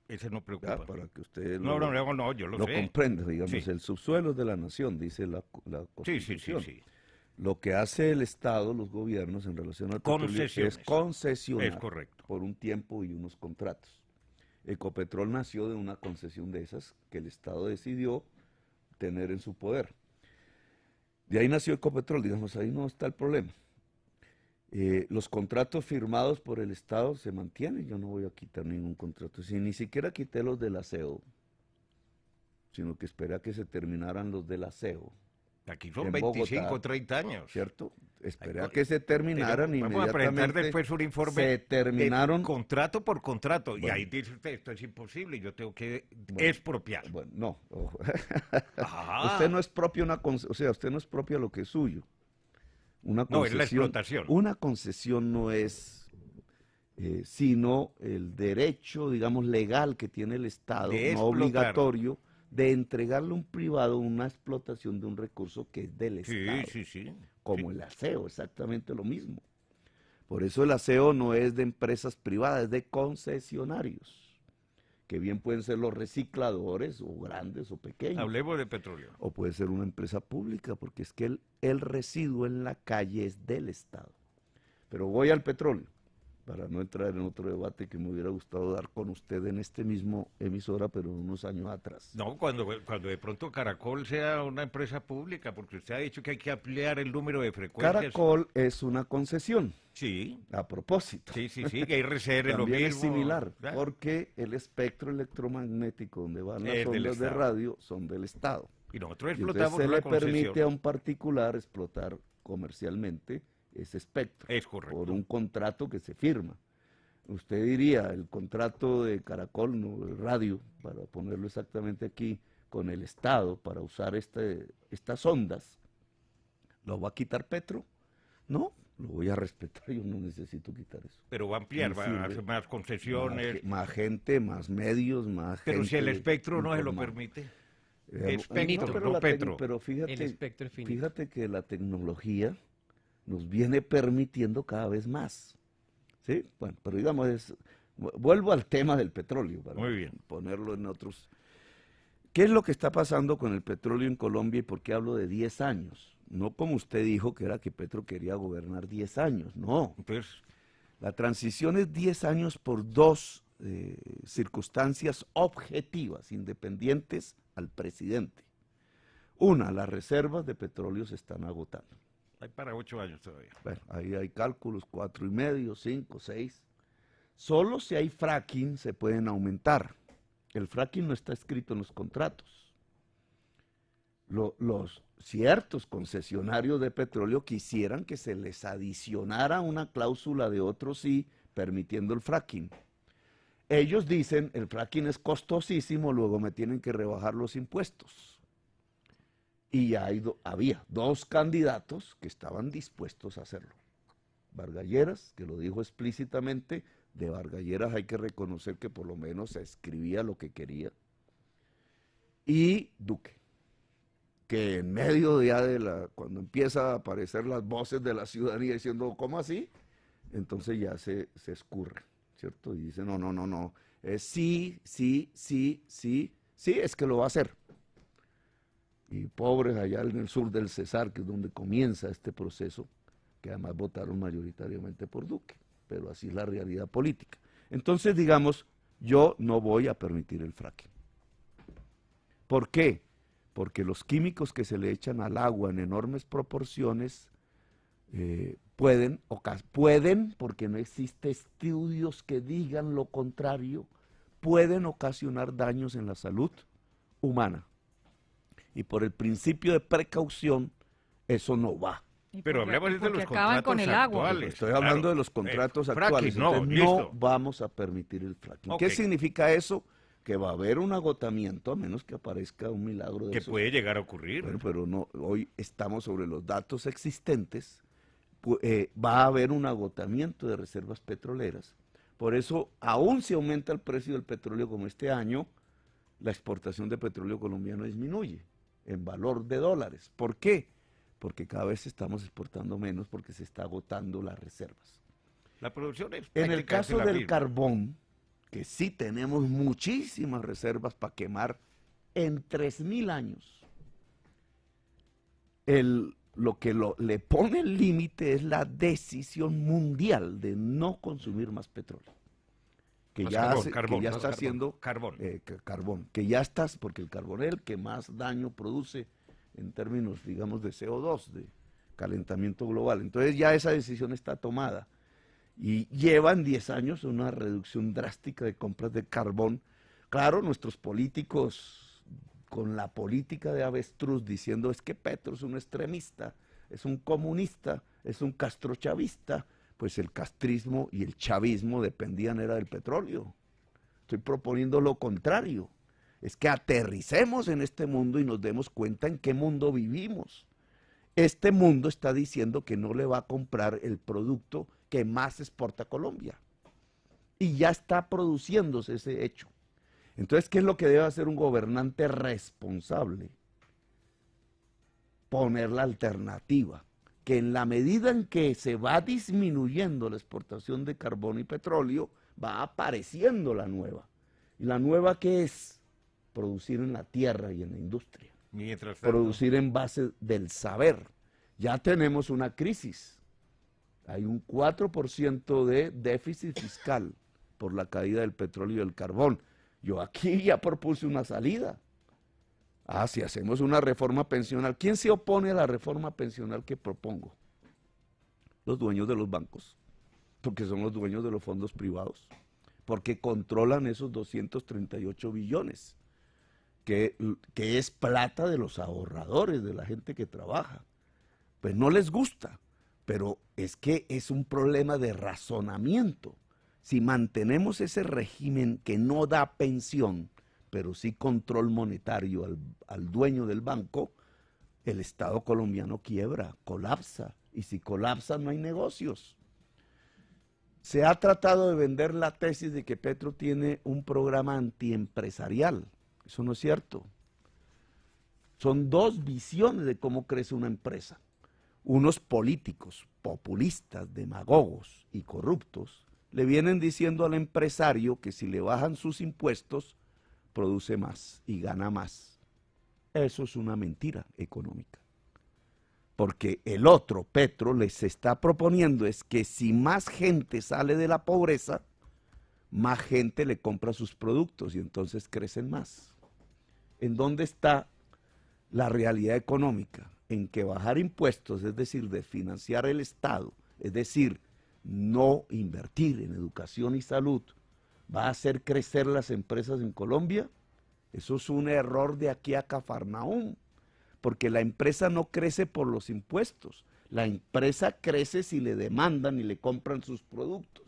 Ese no preocupa. Ya, para que usted no, yo lo sé. comprenda, digamos, Sí. el subsuelo es de la nación, dice la Constitución. Sí. Lo que hace el Estado, los gobiernos en relación al petróleo es concesionar Es correcto. por un tiempo y unos contratos. Ecopetrol nació de una concesión de esas que el Estado decidió tener en su poder. De ahí nació Ecopetrol, digamos, ahí no está el problema. Los contratos firmados por el Estado se mantienen, yo no voy a quitar ningún contrato, si ni siquiera quité los del aseo, sino que esperé a que se terminaran los del aseo. Aquí son en 25, Bogotá, 30 años. ¿cierto? Esperé a que se terminaran y vamos a presentar después un informe se terminaron de contrato por contrato. Bueno. Y ahí dice usted, esto es imposible, yo tengo que expropiar. Bueno, no. Ah. Usted no es propio usted no es propio lo que es suyo. Una concesión, No, es la explotación. Una concesión no es sino el derecho, digamos, legal que tiene el Estado, De no explotar. obligatorio, de entregarle a un privado una explotación de un recurso que es del Estado. Sí. Como el aseo, exactamente lo mismo. Por eso el aseo no es de empresas privadas, es de concesionarios, que bien pueden ser los recicladores, o grandes o pequeños. Hablemos de petróleo. O puede ser una empresa pública, porque es que el residuo en la calle es del Estado. Pero voy al petróleo, para no entrar en otro debate que me hubiera gustado dar con usted en este mismo emisora, pero unos años atrás. No, cuando de pronto Caracol sea una empresa pública, porque usted ha dicho que hay que ampliar el número de frecuencias. Caracol es una concesión. Sí. A propósito. Sí, que IRCR lo También mismo. es similar, ¿verdad? porque el espectro electromagnético donde van las Es del ondas de Estado. radio son del Estado. Y nosotros Y entonces explotamos se una le concesión. permite a un particular explotar comercialmente ese espectro. Es correcto. Por un contrato que se firma. Usted diría, el contrato de Caracol, no, de radio, para ponerlo exactamente aquí, con el Estado para usar estas ondas, ¿lo va a quitar Petro? No, lo voy a respetar, yo no necesito quitar eso. Pero va a ampliar, Me va a sirve. hacer más concesiones. Más gente, más medios, más Pero gente. si el espectro no se lo informada. permite. Espectro, no Petro. Pero fíjate, El espectro es finito. fíjate que la tecnología nos viene permitiendo cada vez más. ¿Sí? Bueno, pero digamos, vuelvo al tema del petróleo, para Muy bien. ponerlo en otros. ¿Qué es lo que está pasando con el petróleo en Colombia y por qué hablo de 10 años? No como usted dijo que era que Petro quería gobernar 10 años, no. Entonces, la transición es 10 años por dos circunstancias objetivas, independientes al presidente. Una, las reservas de petróleo se están agotando. hay para 8 años todavía. Bueno, ahí hay cálculos, 4,5, 5, 6. Solo si hay fracking se pueden aumentar. El fracking no está escrito en los contratos. Los ciertos concesionarios de petróleo quisieran que se les adicionara una cláusula de otro sí, permitiendo el fracking. Ellos dicen, el fracking es costosísimo, luego me tienen que rebajar los impuestos. Y había dos candidatos que estaban dispuestos a hacerlo. Vargas Lleras, que lo dijo explícitamente, de Vargas Lleras hay que reconocer que por lo menos se escribía lo que quería, y Duque, que en medio ya cuando empieza a aparecer las voces de la ciudadanía diciendo, ¿cómo así? Entonces ya se escurre, ¿cierto? Y dice, no, es sí, es que lo va a hacer. Y pobres allá en el sur del Cesar, que es donde comienza este proceso, que además votaron mayoritariamente por Duque, pero así es la realidad política. Entonces, digamos, yo no voy a permitir el fracking. ¿Por qué? Porque los químicos que se le echan al agua en enormes proporciones pueden, porque no existen estudios que digan lo contrario, pueden ocasionar daños en la salud humana. Y por el principio de precaución, eso no va. Pero hablemos de los acaban contratos con el agua. actuales. Estoy hablando de los contratos fracking, actuales. no, Entonces, listo. no vamos a permitir el fracking. Ok. ¿Qué significa eso? que va a haber un agotamiento a menos que aparezca un milagro de Que esos. puede llegar a ocurrir. Bueno, pero no, hoy estamos sobre los datos existentes, va a haber un agotamiento de reservas petroleras. Por eso, aún si aumenta el precio del petróleo como este año, la exportación de petróleo colombiano disminuye en valor de dólares. ¿Por qué? Porque cada vez estamos exportando menos porque se está agotando las reservas. La producción es En el prácticamente caso la del misma. carbón, que sí tenemos muchísimas reservas para quemar en 3.000 años, lo que le pone el límite es la decisión mundial de no consumir más petróleo. Que Más ya, carbón, que ya más está haciendo carbón. carbón, que ya está, porque el carbón es el que más daño produce en términos, digamos, de CO2, de calentamiento global. Entonces ya esa decisión está tomada y llevan 10 años una reducción drástica de compras de carbón. Claro, nuestros políticos con la política de avestruz diciendo es que Petro es un extremista, es un comunista, es un castrochavista, pues el castrismo y el chavismo dependían era del petróleo. Estoy proponiendo lo contrario, es que aterricemos en este mundo y nos demos cuenta en qué mundo vivimos. Este mundo está diciendo que no le va a comprar el producto que más exporta Colombia. Y ya está produciéndose ese hecho. Entonces, ¿qué es lo que debe hacer un gobernante responsable? Poner la alternativa, que en la medida en que se va disminuyendo la exportación de carbón y petróleo, va apareciendo la nueva. ¿Y la nueva qué es? Producir en la tierra y en la industria. Mientras tanto, Producir en base del saber. Ya tenemos una crisis. Hay un 4% de déficit fiscal por la caída del petróleo y del carbón. Yo aquí ya propuse una salida. Si hacemos una reforma pensional, ¿quién se opone a la reforma pensional que propongo? Los dueños de los bancos, porque son los dueños de los fondos privados, porque controlan esos 238 billones, que es plata de los ahorradores, de la gente que trabaja. Pues no les gusta, pero es que es un problema de razonamiento. Si mantenemos ese régimen que no da pensión, pero sí control monetario al dueño del banco, el Estado colombiano quiebra, colapsa, y si colapsa no hay negocios. Se ha tratado de vender la tesis de que Petro tiene un programa antiempresarial. Eso no es cierto. Son dos visiones de cómo crece una empresa. Unos políticos populistas, demagogos y corruptos le vienen diciendo al empresario que si le bajan sus impuestos, produce más y gana más. Eso es una mentira económica. Porque el otro, Petro, les está proponiendo es que si más gente sale de la pobreza, más gente le compra sus productos y entonces crecen más. ¿En dónde está la realidad económica? En que bajar impuestos, es decir, desfinanciar el Estado, es decir, no invertir en educación y salud, va a hacer crecer las empresas en Colombia. Eso es un error de aquí a Cafarnaúm, porque la empresa no crece por los impuestos, la empresa crece si le demandan y le compran sus productos.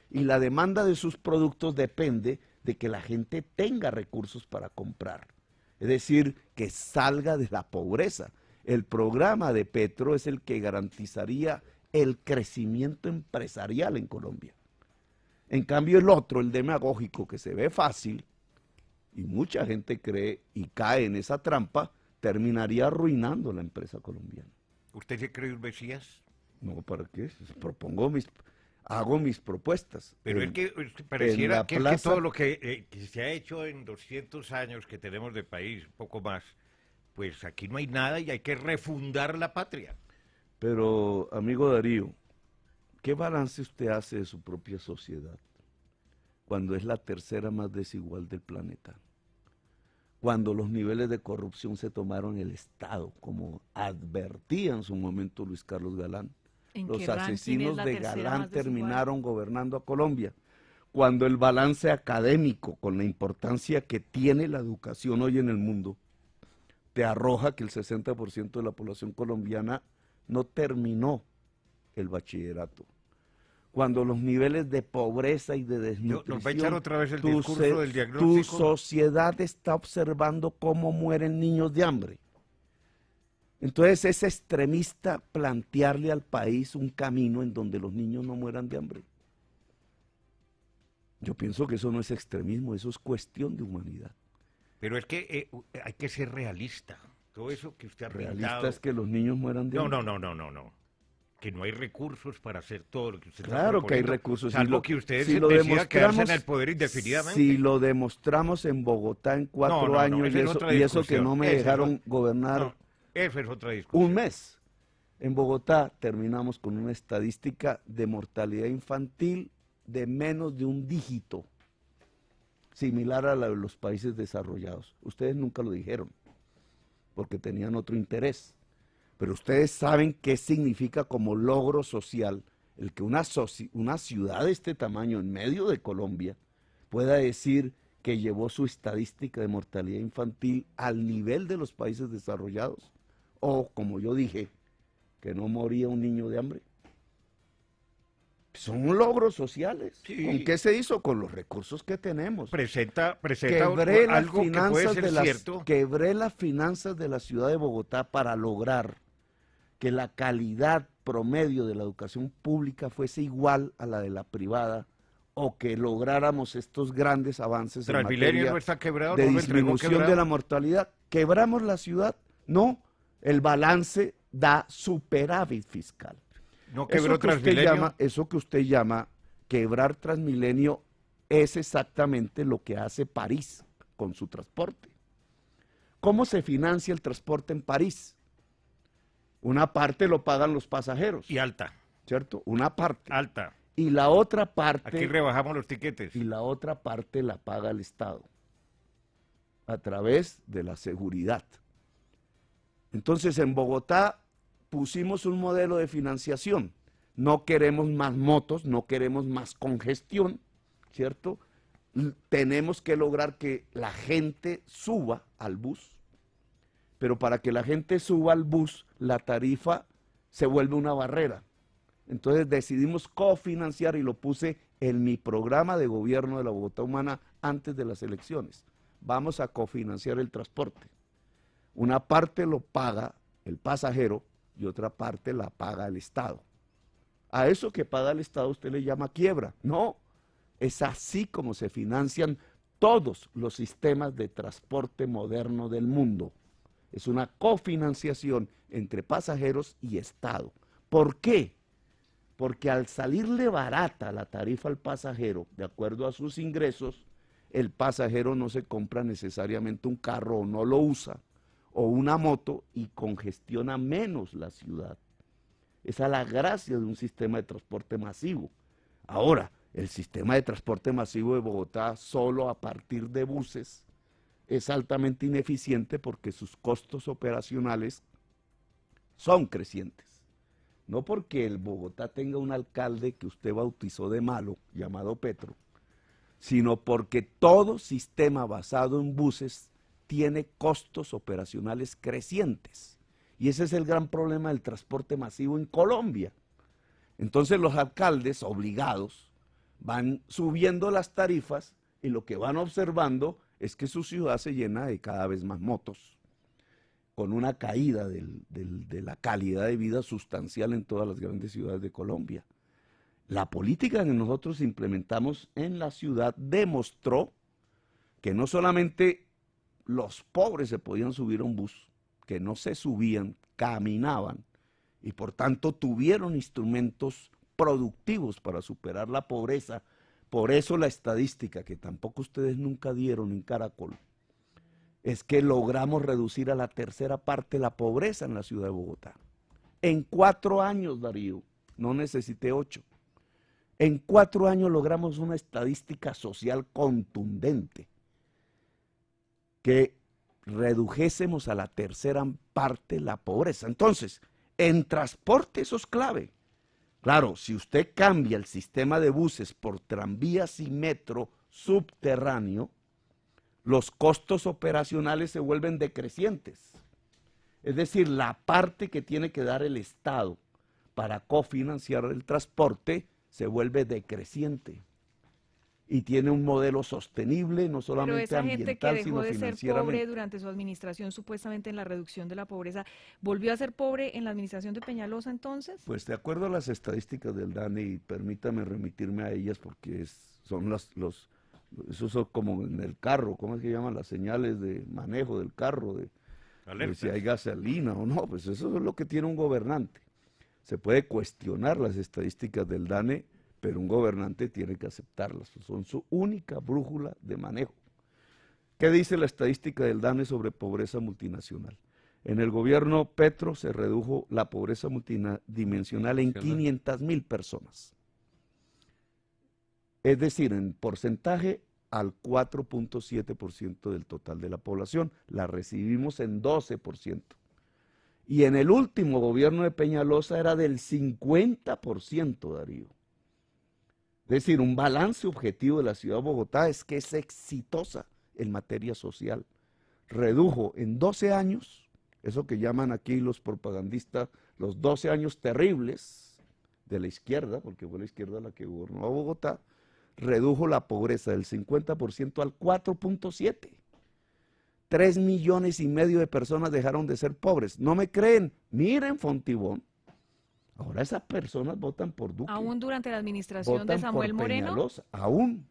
Y la demanda de sus productos depende de que la gente tenga recursos para comprar, es decir, que salga de la pobreza. El programa de Petro es el que garantizaría el crecimiento empresarial en Colombia. En cambio el otro, el demagógico, que se ve fácil, y mucha gente cree y cae en esa trampa, terminaría arruinando la empresa colombiana. ¿Usted se cree un Mesías? No, ¿para qué? Hago mis propuestas. Pero es que pareciera que todo lo que se ha hecho en 200 años que tenemos de país, un poco más, pues aquí no hay nada y hay que refundar la patria. Pero, amigo Darío, ¿qué balance usted hace de su propia sociedad cuando es la tercera más desigual del planeta? Cuando los niveles de corrupción se tomaron en el Estado, como advertía en su momento Luis Carlos Galán. Los asesinos de Galán terminaron gobernando a Colombia. Cuando el balance académico, con la importancia que tiene la educación hoy en el mundo, te arroja que el 60% de la población colombiana no terminó el bachillerato. cuando los niveles de pobreza y de desnutrición, nos va a echar otra vez el tu discurso se- del tu diagnóstico. sociedad está observando cómo mueren niños de hambre. Entonces es extremista plantearle al país un camino en donde los niños no mueran de hambre. Yo pienso que eso no es extremismo, eso es cuestión de humanidad. Pero es que hay que ser realista. Todo eso que usted ha Realista pintado. es que los niños mueran de hambre. No. Que no hay recursos para hacer todo lo que usted está Claro que hay proponiendo, recursos. Salvo que ustedes si se lo decida quedarse en demostramos- el poder indefinidamente. Si lo demostramos en Bogotá en 4 años esa es otra y eso que discusión. no me Esa es dejaron otra- gobernar No, eso es otra discusión. un mes. En Bogotá terminamos con una estadística de mortalidad infantil de menos de un dígito, similar a la de los países desarrollados. Ustedes nunca lo dijeron, porque tenían otro interés. Pero ustedes saben qué significa como logro social el que una ciudad de este tamaño en medio de Colombia pueda decir que llevó su estadística de mortalidad infantil al nivel de los países desarrollados. O, como yo dije, que no moría un niño de hambre. Son logros sociales. Sí. ¿Con qué se hizo? Con los recursos que tenemos. Presenta Quebré las algo que puede finanzas ser cierto. quebré las finanzas de la ciudad de Bogotá para lograr que la calidad promedio de la educación pública fuese igual a la de la privada o que lográramos estos grandes avances en Transmilenio materia no está quebrado, de no lo entregó disminución quebrado. de la mortalidad. ¿Quebramos la ciudad? No, el balance da superávit fiscal. No quebró Transmilenio. Eso que usted llama quebrar Transmilenio es exactamente lo que hace París con su transporte. ¿Cómo se financia el transporte en París? Una parte lo pagan los pasajeros. Y alta. ¿Cierto? Una parte. Alta. Y la otra parte... Aquí rebajamos los tiquetes. Y la otra parte la paga el Estado a través de la seguridad. Entonces en Bogotá pusimos un modelo de financiación. No queremos más motos, no queremos más congestión, ¿cierto? Tenemos que lograr que la gente suba al bus, pero para que la gente suba al bus, la tarifa se vuelve una barrera. Entonces decidimos cofinanciar y lo puse en mi programa de gobierno de la Bogotá Humana antes de las elecciones. Vamos a cofinanciar el transporte. Una parte lo paga el pasajero y otra parte la paga el Estado. A eso que paga el Estado usted le llama quiebra. No, es así como se financian todos los sistemas de transporte moderno del mundo. Es una cofinanciación entre pasajeros y Estado. ¿Por qué? Porque al salirle barata la tarifa al pasajero, de acuerdo a sus ingresos, el pasajero no se compra necesariamente un carro o no lo usa, o una moto y congestiona menos la ciudad. Esa es la gracia de un sistema de transporte masivo. Ahora, el sistema de transporte masivo de Bogotá solo a partir de buses es altamente ineficiente porque sus costos operacionales son crecientes. No porque el Bogotá tenga un alcalde que usted bautizó de malo, llamado Petro, sino porque todo sistema basado en buses tiene costos operacionales crecientes. Y ese es el gran problema del transporte masivo en Colombia. Entonces los alcaldes obligados van subiendo las tarifas y lo que van observando es que su ciudad se llena de cada vez más motos, con una caída de la calidad de vida sustancial en todas las grandes ciudades de Colombia. La política que nosotros implementamos en la ciudad demostró que no solamente los pobres se podían subir a un bus, que no se subían, caminaban, y por tanto tuvieron instrumentos productivos para superar la pobreza. Por eso la estadística, que tampoco ustedes nunca dieron en Caracol, es que logramos reducir a la tercera parte la pobreza en la ciudad de Bogotá. En 4 años, Darío, no necesité 8. En 4 años logramos una estadística social contundente, que redujésemos a la tercera parte la pobreza. Entonces, en transporte eso es clave. Claro, si usted cambia el sistema de buses por tranvías y metro subterráneo, los costos operacionales se vuelven decrecientes. Es decir, la parte que tiene que dar el Estado para cofinanciar el transporte se vuelve decreciente y tiene un modelo sostenible, no Pero solamente esa gente que ambiental, dejó sino de ser pobre financieramente. durante su administración, supuestamente en la reducción de la pobreza, ¿volvió a ser pobre en la administración de Peñalosa entonces? Pues de acuerdo a las estadísticas del DANE, y permítame remitirme a ellas porque son esos son como en el carro, ¿cómo es que llaman? Las señales de manejo del carro, de si hay gasolina o no, pues eso es lo que tiene un gobernante. Se puede cuestionar las estadísticas del DANE, pero un gobernante tiene que aceptarlas, son su única brújula de manejo. ¿Qué dice la estadística del DANE sobre pobreza multinacional? En el gobierno Petro se redujo la pobreza multidimensional en 500.000 personas. Es decir, en porcentaje al 4.7% del total de la población. La recibimos en 12%. Y en el último gobierno de Peñalosa era del 50%, Darío. Es decir, un balance objetivo de la ciudad de Bogotá es que es exitosa en materia social. Redujo en 12 años, eso que llaman aquí los propagandistas, los 12 años terribles de la izquierda, porque fue la izquierda la que gobernó a Bogotá, redujo la pobreza del 50% al 4.7%. 3,5 millones de personas dejaron de ser pobres. ¿No me creen? Miren Fontibón. Ahora esas personas votan por Duque. ¿Aún durante la administración de Samuel Moreno? Peñalosa, aún.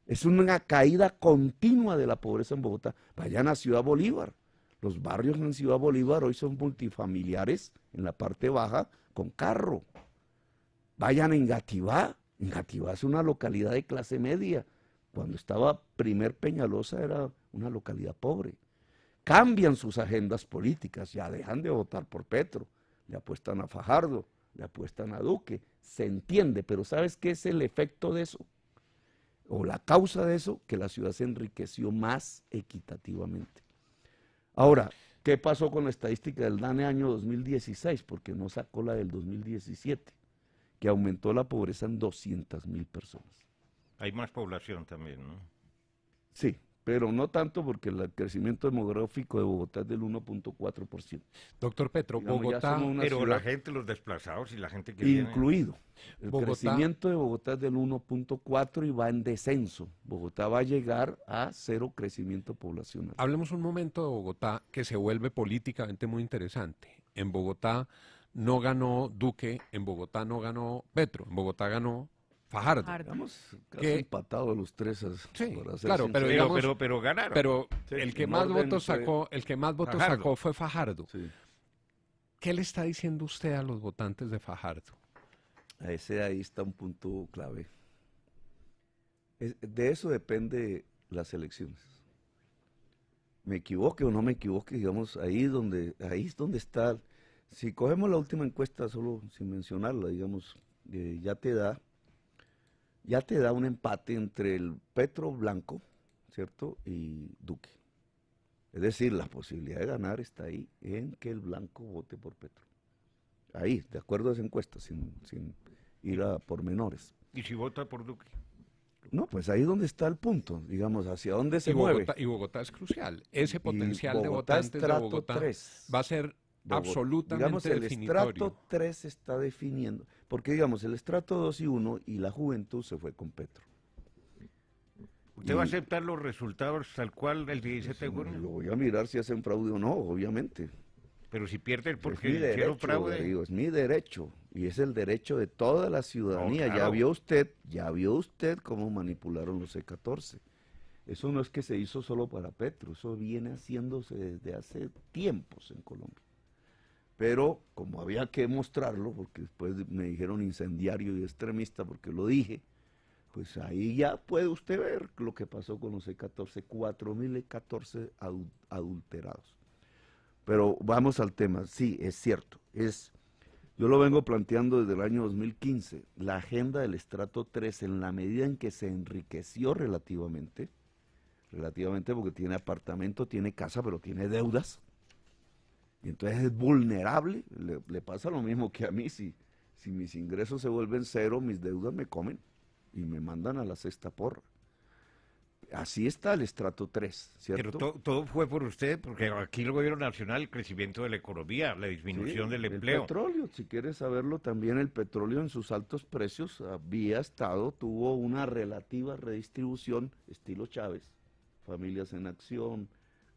Es una caída continua de la pobreza en Bogotá. Vayan a Ciudad Bolívar. Los barrios en Ciudad Bolívar hoy son multifamiliares en la parte baja con carro. Vayan a Engativá. Engativá es una localidad de clase media. Cuando estaba primer Peñalosa era una localidad pobre. Cambian sus agendas políticas, ya dejan de votar por Petro, le apuestan a Fajardo, le apuestan a Duque, se entiende, pero ¿sabes qué es el efecto de eso? O la causa de eso, que la ciudad se enriqueció más equitativamente. Ahora, ¿qué pasó con la estadística del DANE año 2016? Porque no sacó la del 2017, que aumentó la pobreza en 200.000 personas. Hay más población también, ¿no? Sí, pero no tanto porque el crecimiento demográfico de Bogotá es del 1.4%. Doctor Petro, Digamos, Bogotá... Pero ciudad, la gente, los desplazados y la gente que incluido. viene... El Bogotá, crecimiento de Bogotá es del 1.4 y va en descenso. Bogotá va a llegar a 0 crecimiento poblacional. Hablemos un momento de Bogotá, que se vuelve políticamente muy interesante. En Bogotá no ganó Duque, en Bogotá no ganó Petro, en Bogotá ganó Fajardo. Estamos casi empatados los tres. Sí, para ser claro, pero, sinceros. digamos, pero ganaron. Pero Sí, el que en más orden votos fue sacó, el que más votos Fajardo. sacó fue Fajardo. Sí. ¿Qué le está diciendo usted a los votantes de Fajardo? Ahí está un punto clave. De eso depende las elecciones. Me equivoque o no me equivoque, digamos, ahí es donde está. Si cogemos la última encuesta, solo sin mencionarla, digamos, ya te da un empate entre el Petro blanco, ¿cierto? Y Duque. Es decir, la posibilidad de ganar está ahí en que el blanco vote por Petro. Ahí, de acuerdo a esa encuesta, sin ir a pormenores. ¿Y si vota por Duque? No, pues ahí es donde está el punto, digamos, hacia dónde se Y mueve. Bogotá es crucial. Ese potencial de Bogotá, votantes de estrato Bogotá 3. va a ser absolutamente digamos, el definitorio. estrato 3 está definiendo, porque digamos, el estrato 2 y 1 y la juventud se fue con Petro. ¿Usted va a aceptar los resultados tal cual el 17 de junio? Lo voy a mirar si hacen fraude o no, obviamente. Pero si pierde Es porque mi hicieron derecho, fraude... Darío, es mi derecho, y es el derecho de toda la ciudadanía. No, claro. Ya vio usted cómo manipularon los C-14. Eso no es que se hizo solo para Petro, eso viene haciéndose desde hace tiempos en Colombia. Pero como había que mostrarlo, porque después me dijeron incendiario y extremista porque lo dije, pues ahí ya puede usted ver lo que pasó con los C-14, 4.000 E-14 adulterados. Pero vamos al tema, sí, es cierto, yo lo vengo planteando desde el año 2015, la agenda del estrato 3, en la medida en que se enriqueció relativamente porque tiene apartamento, tiene casa, pero tiene deudas, y entonces es vulnerable, le pasa lo mismo que a mí, si mis ingresos se vuelven cero, mis deudas me comen y me mandan a la sexta porra. Así está el estrato 3, ¿cierto? Pero todo fue por usted, porque aquí el gobierno nacional, el crecimiento de la economía, la disminución del empleo. El petróleo, si quieres saberlo, también el petróleo en sus altos precios tuvo una relativa redistribución, estilo Chávez, familias en acción,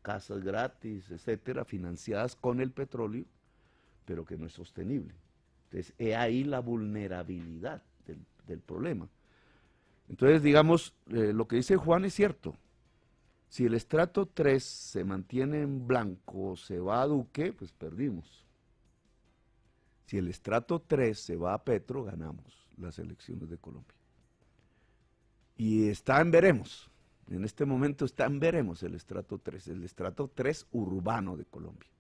casas gratis, etcétera, financiadas con el petróleo, pero que no es sostenible. Entonces, he ahí la vulnerabilidad del problema. Entonces, digamos, lo que dice Juan es cierto. Si el estrato 3 se mantiene en blanco, se va a Duque, pues perdimos. Si el estrato 3 se va a Petro, ganamos las elecciones de Colombia. Y está en veremos. En este momento está en veremos el estrato 3 urbano de Colombia,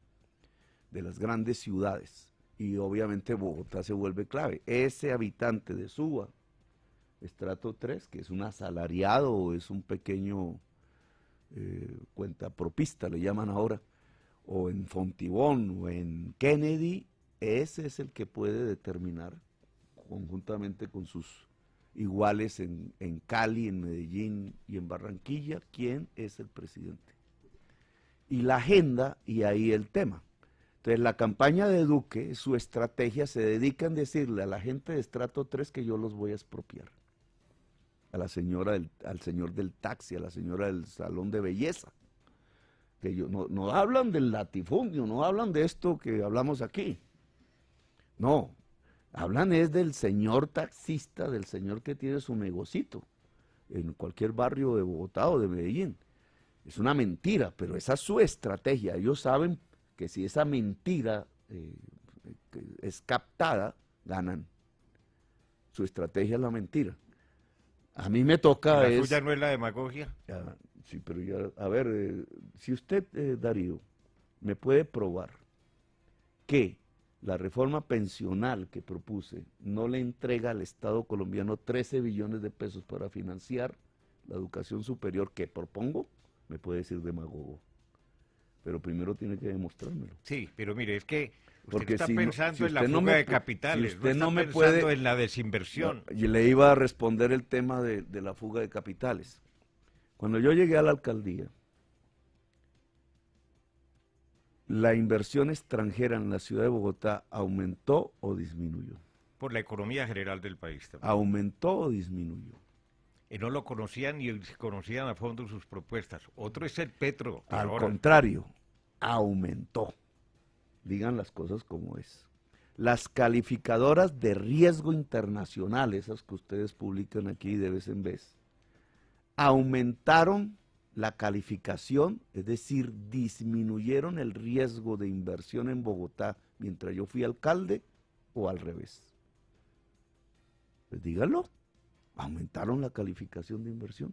de las grandes ciudades. Y obviamente Bogotá se vuelve clave. Ese habitante de Suba, estrato 3, que es un asalariado o es un pequeño cuentapropista, le llaman ahora, o en Fontibón o en Kennedy, ese es el que puede determinar, conjuntamente con sus iguales en Cali, en Medellín y en Barranquilla, quién es el presidente. Y la agenda, y ahí el tema. Entonces, la campaña de Duque, su estrategia, se dedica en decirle a la gente de estrato 3 que yo los voy a expropiar. A la señora al señor del taxi, a la señora del salón de belleza. Que no hablan del latifundio, no hablan de esto que hablamos aquí. No, hablan es del señor taxista, del señor que tiene su negocito en cualquier barrio de Bogotá o de Medellín. Es una mentira, pero esa es su estrategia. Ellos saben que si esa mentira es captada, ganan. Su estrategia es la mentira. A mí me toca ¿La suya no es la demagogia? Sí, pero ya, a ver, si usted, Darío, me puede probar que la reforma pensional que propuse no le entrega al Estado colombiano 13 billones de pesos para financiar la educación superior que propongo, me puede decir demagogo. Pero primero tiene que demostrármelo. Sí, pero mire, es que usted Porque está si pensando en la usted fuga de capitales, si usted no me está pensando puede, en la desinversión. Y le iba a responder el tema de la fuga de capitales. Cuando yo llegué a la alcaldía, ¿la inversión extranjera en la ciudad de Bogotá aumentó o disminuyó? Por la economía general del país también. ¿Aumentó o disminuyó? No lo conocían ni conocían a fondo sus propuestas. Otro es el Petro. Al contrario, aumentó. Digan las cosas como es. Las calificadoras de riesgo internacional, esas que ustedes publican aquí de vez en vez, aumentaron la calificación, es decir, disminuyeron el riesgo de inversión en Bogotá mientras yo fui alcalde o al revés. Pues díganlo, aumentaron la calificación de inversión.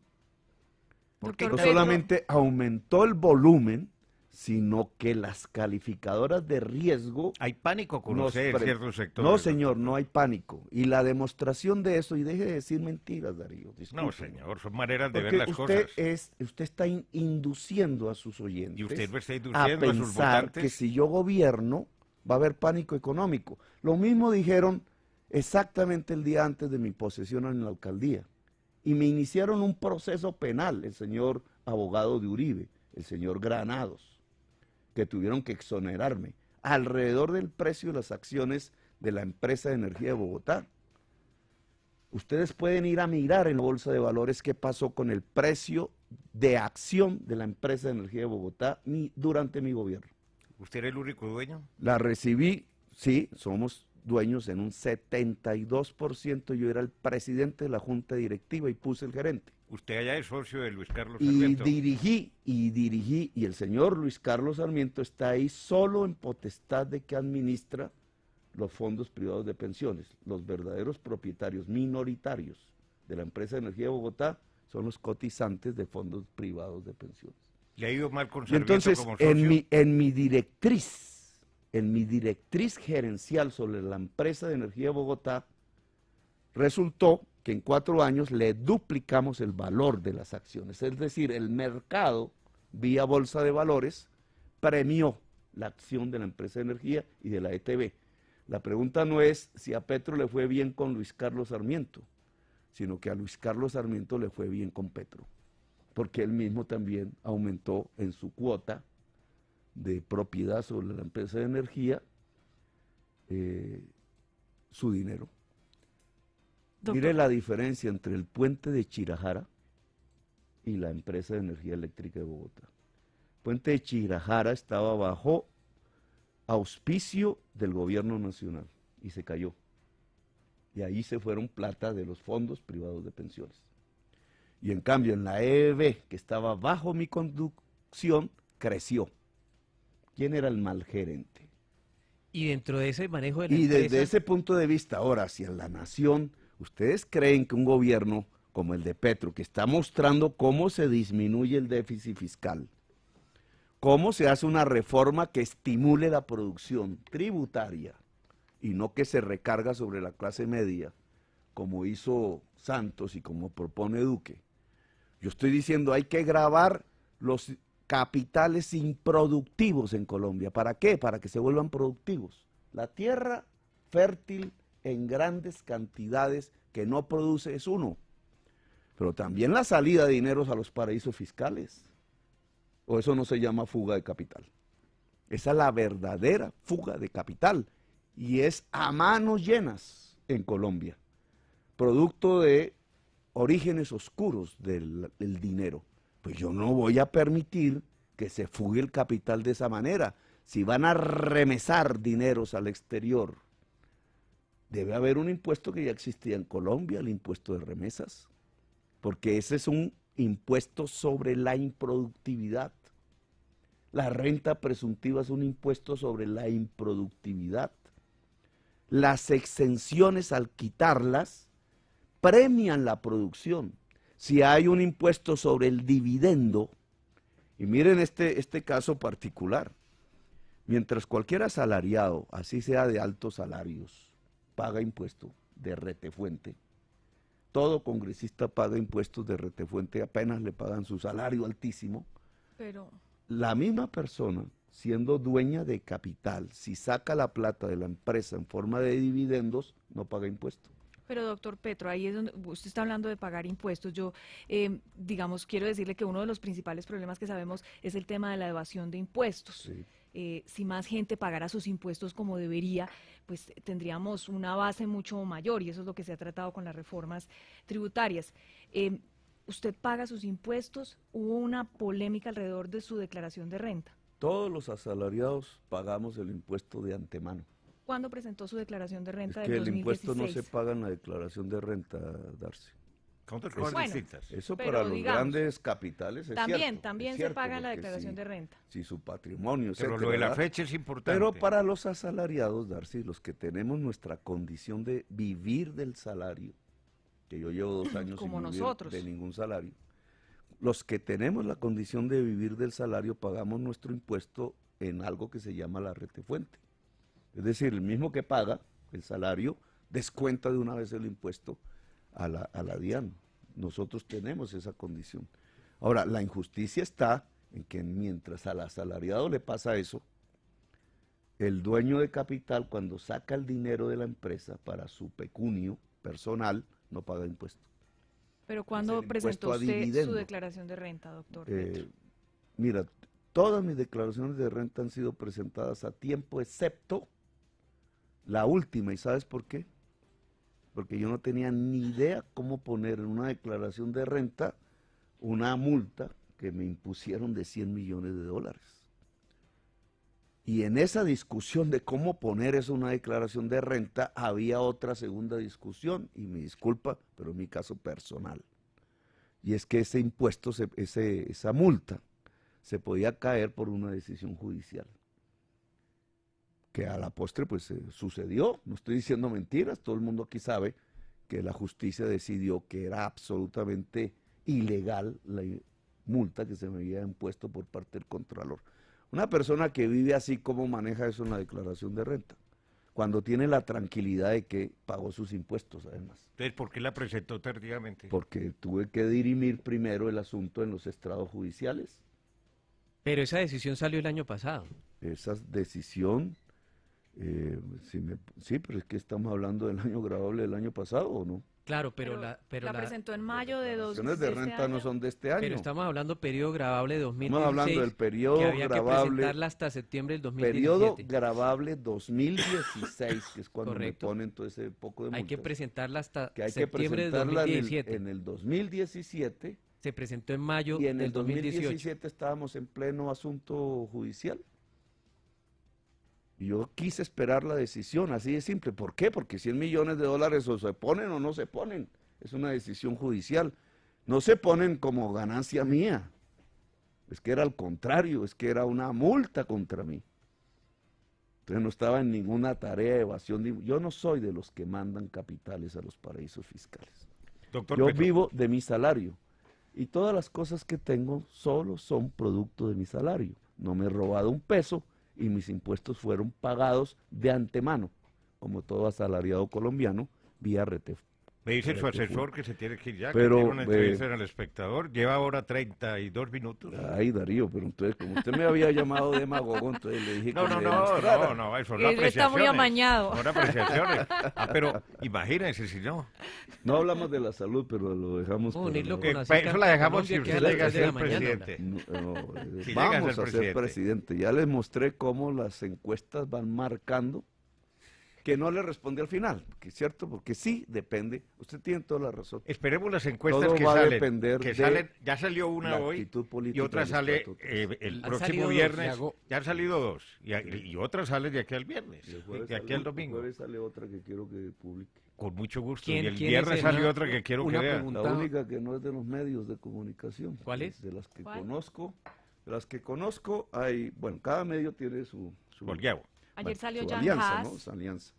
Porque no solamente aumentó el volumen, sino que las calificadoras de riesgo... Hay pánico con usted en ciertos sectores. No, señor, no hay pánico. Y la demostración de eso, y deje de decir mentiras, Darío. No, señor, son maneras de ver las cosas. Usted está induciendo a sus oyentes y usted lo está induciendo a sus votantes. Que si yo gobierno va a haber pánico económico. Lo mismo dijeron exactamente el día antes de mi posesión en la alcaldía. Y me iniciaron un proceso penal, el señor abogado de Uribe, el señor Granados, que tuvieron que exonerarme alrededor del precio de las acciones de la empresa de energía de Bogotá. Ustedes pueden ir a mirar en la bolsa de valores qué pasó con el precio de acción de la empresa de energía de Bogotá durante mi gobierno. ¿Usted era el único dueño? La recibí, sí, somos dueños en un 72%, yo era el presidente de la junta directiva y puse el gerente. Usted allá es socio de Luis Carlos Sarmiento. Y dirigí, y el señor Luis Carlos Sarmiento está ahí solo en potestad de que administra los fondos privados de pensiones. Los verdaderos propietarios minoritarios de la empresa de energía de Bogotá son los cotizantes de fondos privados de pensiones. ¿Le ha ido mal con Sarmiento entonces, como socio? En mi directriz gerencial sobre la empresa de energía de Bogotá, resultó que en 4 años le duplicamos el valor de las acciones. Es decir, el mercado, vía bolsa de valores, premió la acción de la empresa de energía y de la ETB. La pregunta no es si a Petro le fue bien con Luis Carlos Sarmiento, sino que a Luis Carlos Sarmiento le fue bien con Petro. porque él mismo también aumentó en su cuota de propiedad sobre la empresa de energía su dinero. Doctor. Mire la diferencia entre el puente de Chirajara y la empresa de energía eléctrica de Bogotá. El puente de Chirajara estaba bajo auspicio del gobierno nacional y se cayó. Y ahí se fueron plata de los fondos privados de pensiones. Y en cambio en la EEB, que estaba bajo mi conducción, creció. ¿Quién era el mal gerente? Y dentro de ese manejo de la Y empresa, desde ese punto de vista, ahora hacia la nación, ¿ustedes creen que un gobierno como el de Petro, que está mostrando cómo se disminuye el déficit fiscal, cómo se hace una reforma que estimule la producción tributaria y no que se recarga sobre la clase media, como hizo Santos y como propone Duque? Yo estoy diciendo, hay que gravar los capitales improductivos en Colombia. ¿Para qué? Para que se vuelvan productivos. La tierra fértil en grandes cantidades que no produce es uno, pero también la salida de dineros a los paraísos fiscales. O eso no se llama fuga de capital. Esa es la verdadera fuga de capital y es a manos llenas en Colombia, producto de orígenes oscuros del dinero. Pues yo no voy a permitir que se fugue el capital de esa manera. Si van a remesar dineros al exterior, debe haber un impuesto que ya existía en Colombia, el impuesto de remesas, porque ese es un impuesto sobre la improductividad. La renta presuntiva es un impuesto sobre la improductividad. Las exenciones, al quitarlas, premian la producción. Si hay un impuesto sobre el dividendo, y miren este caso particular, mientras cualquier asalariado, así sea de altos salarios, paga impuesto de retefuente, todo congresista paga impuestos de retefuente, apenas le pagan su salario altísimo, Pero la misma persona, siendo dueña de capital, si saca la plata de la empresa en forma de dividendos, no paga impuesto. Pero doctor Petro, ahí es donde usted está hablando de pagar impuestos. Yo, digamos, quiero decirle que uno de los principales problemas que sabemos es el tema de la evasión de impuestos. Sí. Si más gente pagara sus impuestos como debería, pues tendríamos una base mucho mayor y eso es lo que se ha tratado con las reformas tributarias. ¿Usted paga sus impuestos? ¿Hubo una polémica alrededor de su declaración de renta? Todos los asalariados pagamos el impuesto de antemano. ¿Cuándo presentó su declaración de renta Es que del el 2016? impuesto no se paga en la declaración de renta, Darcy. Eso pero para los digamos, grandes capitales es también, cierto. también es se cierto, paga en la porque declaración si- de renta. Si su patrimonio, Pero etcétera, lo de la ¿verdad? fecha es importante. Pero para los asalariados, Darcy, los que tenemos nuestra condición de vivir del salario, que yo llevo 2 años Como sin vivir nosotros. de ningún salario, los que tenemos la condición de vivir del salario pagamos nuestro impuesto en algo que se llama la retefuente. Es decir, el mismo que paga el salario descuenta de una vez el impuesto a la DIAN. Nosotros tenemos esa condición. Ahora, la injusticia está en que mientras al asalariado le pasa eso, el dueño de capital, cuando saca el dinero de la empresa para su pecunio personal, no paga impuesto. Pero ¿cuándo el presentó impuesto a usted su dividendo. declaración de renta, doctor Petro? Mira, todas mis declaraciones de renta han sido presentadas a tiempo, excepto la última. ¿Y sabes por qué? Porque yo no tenía ni idea cómo poner en una declaración de renta una multa que me impusieron de $100 millones. Y en esa discusión de cómo poner eso en una declaración de renta, había otra segunda discusión, y me disculpa, pero en mi caso personal. Y es que ese impuesto, esa multa, se podía caer por una decisión judicial. Que a la postre pues sucedió, no estoy diciendo mentiras, todo el mundo aquí sabe que la justicia decidió que era absolutamente ilegal la multa que se me había impuesto por parte del Contralor. Una persona que vive así, ¿cómo maneja eso en la declaración de renta? Cuando tiene la tranquilidad de que pagó sus impuestos, además. Entonces, ¿por qué la presentó tardíamente? Porque tuve que dirimir primero el asunto en los estrados judiciales. Pero esa decisión salió el año pasado. Esa decisión, sí, pero es que estamos hablando del año grabable del año pasado, ¿o no? Claro, pero la presentó en mayo de Las declaraciones de renta no son de este año. Pero estamos hablando periodo grabable 2016. Estamos hablando del periodo que había grabable. que presentarla hasta septiembre del 2017. Periodo grabable 2016, que es cuando Correcto. me ponen todo ese poco de multas. Hay que presentarla hasta que hay septiembre que del presentarla 2017. en el 2017. Se presentó en mayo y en del el 2018. 2017 estábamos en pleno asunto judicial. Y yo quise esperar la decisión, así de simple. ¿Por qué? Porque 100 millones de dólares o se ponen o no se ponen. Es una decisión judicial. No se ponen como ganancia mía. Es que era al contrario, es que era una multa contra mí. Entonces no estaba en ninguna tarea de evasión. Yo no soy de los que mandan capitales a los paraísos fiscales. Doctor Yo Petro. vivo de mi salario. Y todas las cosas que tengo solo son producto de mi salario. No me he robado un peso y mis impuestos fueron pagados de antemano, como todo asalariado colombiano, vía RTF. Me dice su asesor que se tiene que ir ya, Pero, que tiene una entrevista en El Espectador. Lleva ahora 32 minutos. Ay, Darío, pero entonces, como usted me había llamado demagogo, entonces le dije No, que no, me no, demostrara. no, eso Él no está apreciaciones. muy amañado. Son apreciaciones. Pero imagínense si no. No hablamos de la salud, pero lo dejamos. Unirlo para- con Eso la dejamos si Colombia, usted que a las llega a 10 de ser la mañana. presidente. Si llega a Vamos ser a ser presidente. Ya les mostré cómo las encuestas van marcando que no le responde al final, que es cierto, porque sí depende. Usted tiene toda la razón. Esperemos las encuestas Todo que va a salen. depender Que de salen, ya salió una la hoy actitud y política otra del sale estrato tres. el Han próximo salido dos, viernes. Iago. Ya han salido dos. Y otra sale de aquí al viernes. Y el jueves De aquí sale- al domingo. El jueves sale otra que quiero que publique. Con mucho gusto. ¿Quién- Y el quién viernes es el salió más- otra que quiero que una vea. pregunta. La única que no es de los medios de comunicación. ¿Cuál es? De las que ¿Cuál? conozco. De las que conozco hay, bueno, cada medio tiene su Volgueavo. Ayer salió su Jan alianza, Haas. ¿no? Su alianza.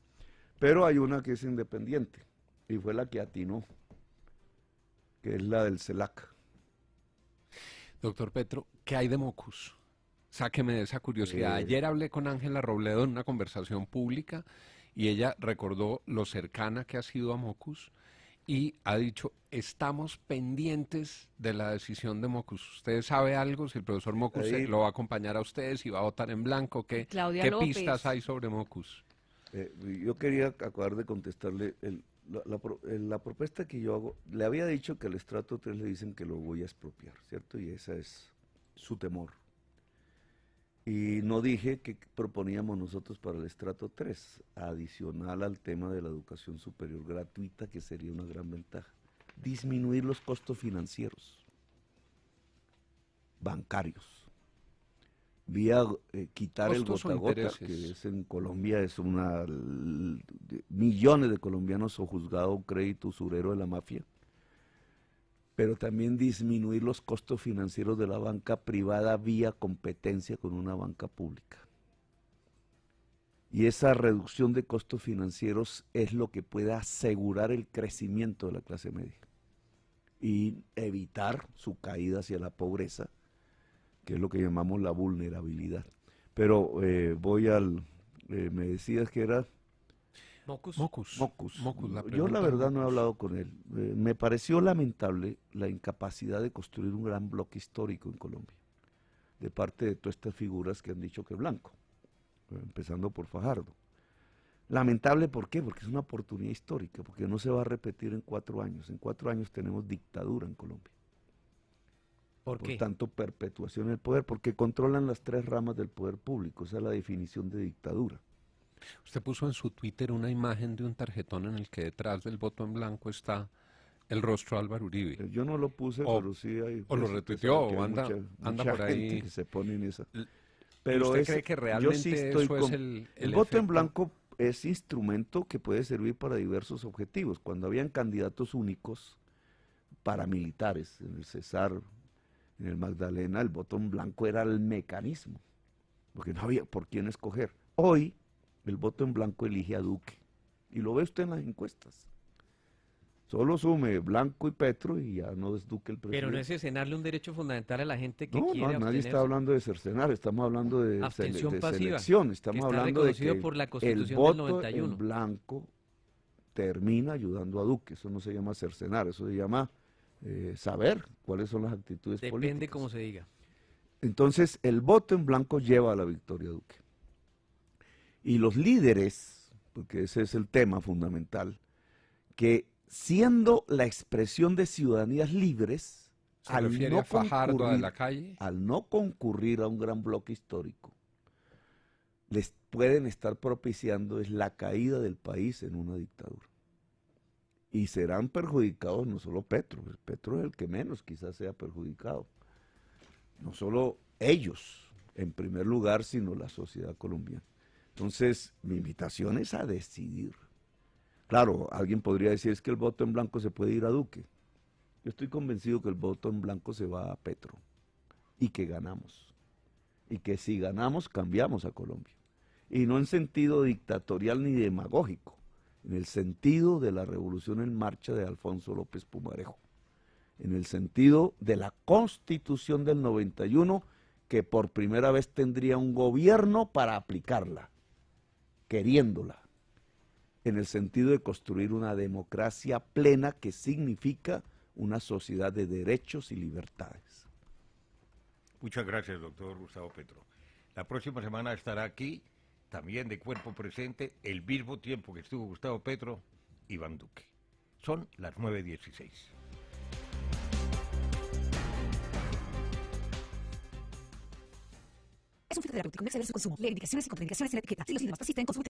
Pero hay una que es independiente y fue la que atinó, que es la del CELAC. Doctor Petro, ¿qué hay de Mocus? Sáqueme de esa curiosidad. Ayer hablé con Ángela Robledo en una conversación pública y ella recordó lo cercana que ha sido a Mocus y ha dicho, estamos pendientes de la decisión de Mocus. ¿Usted sabe algo? Si el profesor Mocus Ahí- lo va a acompañar a usted, si va a votar en blanco, ¿qué Claudia López. pistas hay sobre Mocus? Yo quería acabar de contestarle la propuesta que yo hago. Le había dicho que al estrato 3 le dicen que lo voy a expropiar, ¿cierto? Y esa es su temor. Y no dije que proponíamos nosotros para el estrato 3, adicional al tema de la educación superior gratuita, que sería una gran ventaja. Disminuir los costos financieros, bancarios, vía quitar el ¿Costos o gota a gota, intereses? que es en Colombia, es millones de colombianos son juzgados crédito usurero de la mafia, pero también disminuir los costos financieros de la banca privada vía competencia con una banca pública. Y esa reducción de costos financieros es lo que puede asegurar el crecimiento de la clase media y evitar su caída hacia la pobreza, que es lo que llamamos la vulnerabilidad. Pero voy al... me decías que era... Mocus. Mocus. La Yo pregunta la de verdad no he Mocus. hablado con él. Me pareció lamentable la incapacidad de construir un gran bloque histórico en Colombia, de parte de todas estas figuras que han dicho que es blanco, empezando por Fajardo. Lamentable, ¿por qué? Porque es una oportunidad histórica, porque no se va a repetir en 4 años. En 4 años tenemos dictadura en Colombia. ¿Por qué? Tanto, perpetuación del poder, porque controlan las 3 ramas del poder público. Esa es la definición de dictadura. Usted puso en su Twitter una imagen de un tarjetón en el que detrás del voto en blanco está el rostro de Álvaro Uribe. Yo no lo puse, pero sí hay... O lo pues, retuiteó, que hay o anda mucha por ahí. gente que se pone en esa. Pero ¿usted ese- cree que yo realmente sí estoy eso es con- el voto en efecto? blanco es instrumento que puede servir para diversos objetivos. Cuando habían candidatos únicos paramilitares en el Cesar, en el Magdalena, el voto en blanco era el mecanismo, porque no había por quién escoger. Hoy el voto en blanco elige a Duque, y lo ve usted en las encuestas. Solo sume Blanco y Petro y ya no es Duque el presidente. Pero no es cercenarle un derecho fundamental a la gente que No, quiere nadie abstenerse. está hablando de cercenar, estamos hablando de, Abstención de pasiva, selección, estamos que está hablando de reconocido que por la el Constitución del voto 91. en blanco termina ayudando a Duque. Eso no se llama cercenar, eso se llama saber cuáles son las actitudes Depende políticas. cómo se diga. Entonces, el voto en blanco lleva a la victoria a Duque. Y los líderes, porque ese es el tema fundamental, que siendo la expresión de ciudadanías libres, ¿Se refiere a Fajardo de la Calle? al no concurrir a un gran bloque histórico, les pueden estar propiciando es la caída del país en una dictadura. Y serán perjudicados no solo Petro, Petro es el que menos quizás sea perjudicado. No solo ellos, en primer lugar, sino la sociedad colombiana. Entonces, mi invitación es a decidir. Claro, alguien podría decir es que el voto en blanco se puede ir a Duque. Yo estoy convencido que el voto en blanco se va a Petro y que ganamos. Y que si ganamos, cambiamos a Colombia. Y no en sentido dictatorial ni demagógico, en el sentido de la revolución en marcha de Alfonso López Pumarejo, en el sentido de la Constitución del 91, que por primera vez tendría un gobierno para aplicarla, queriéndola, en el sentido de construir una democracia plena que significa una sociedad de derechos y libertades. Muchas gracias, doctor Gustavo Petro. La próxima semana estará aquí, también de cuerpo presente, el mismo tiempo que estuvo Gustavo Petro, Iván Duque. Son las 9:16. Es un fitoterapéutico, no exceder su consumo. Lee indicaciones y contraindicaciones en la etiqueta. Si los síntomas persisten, consulte.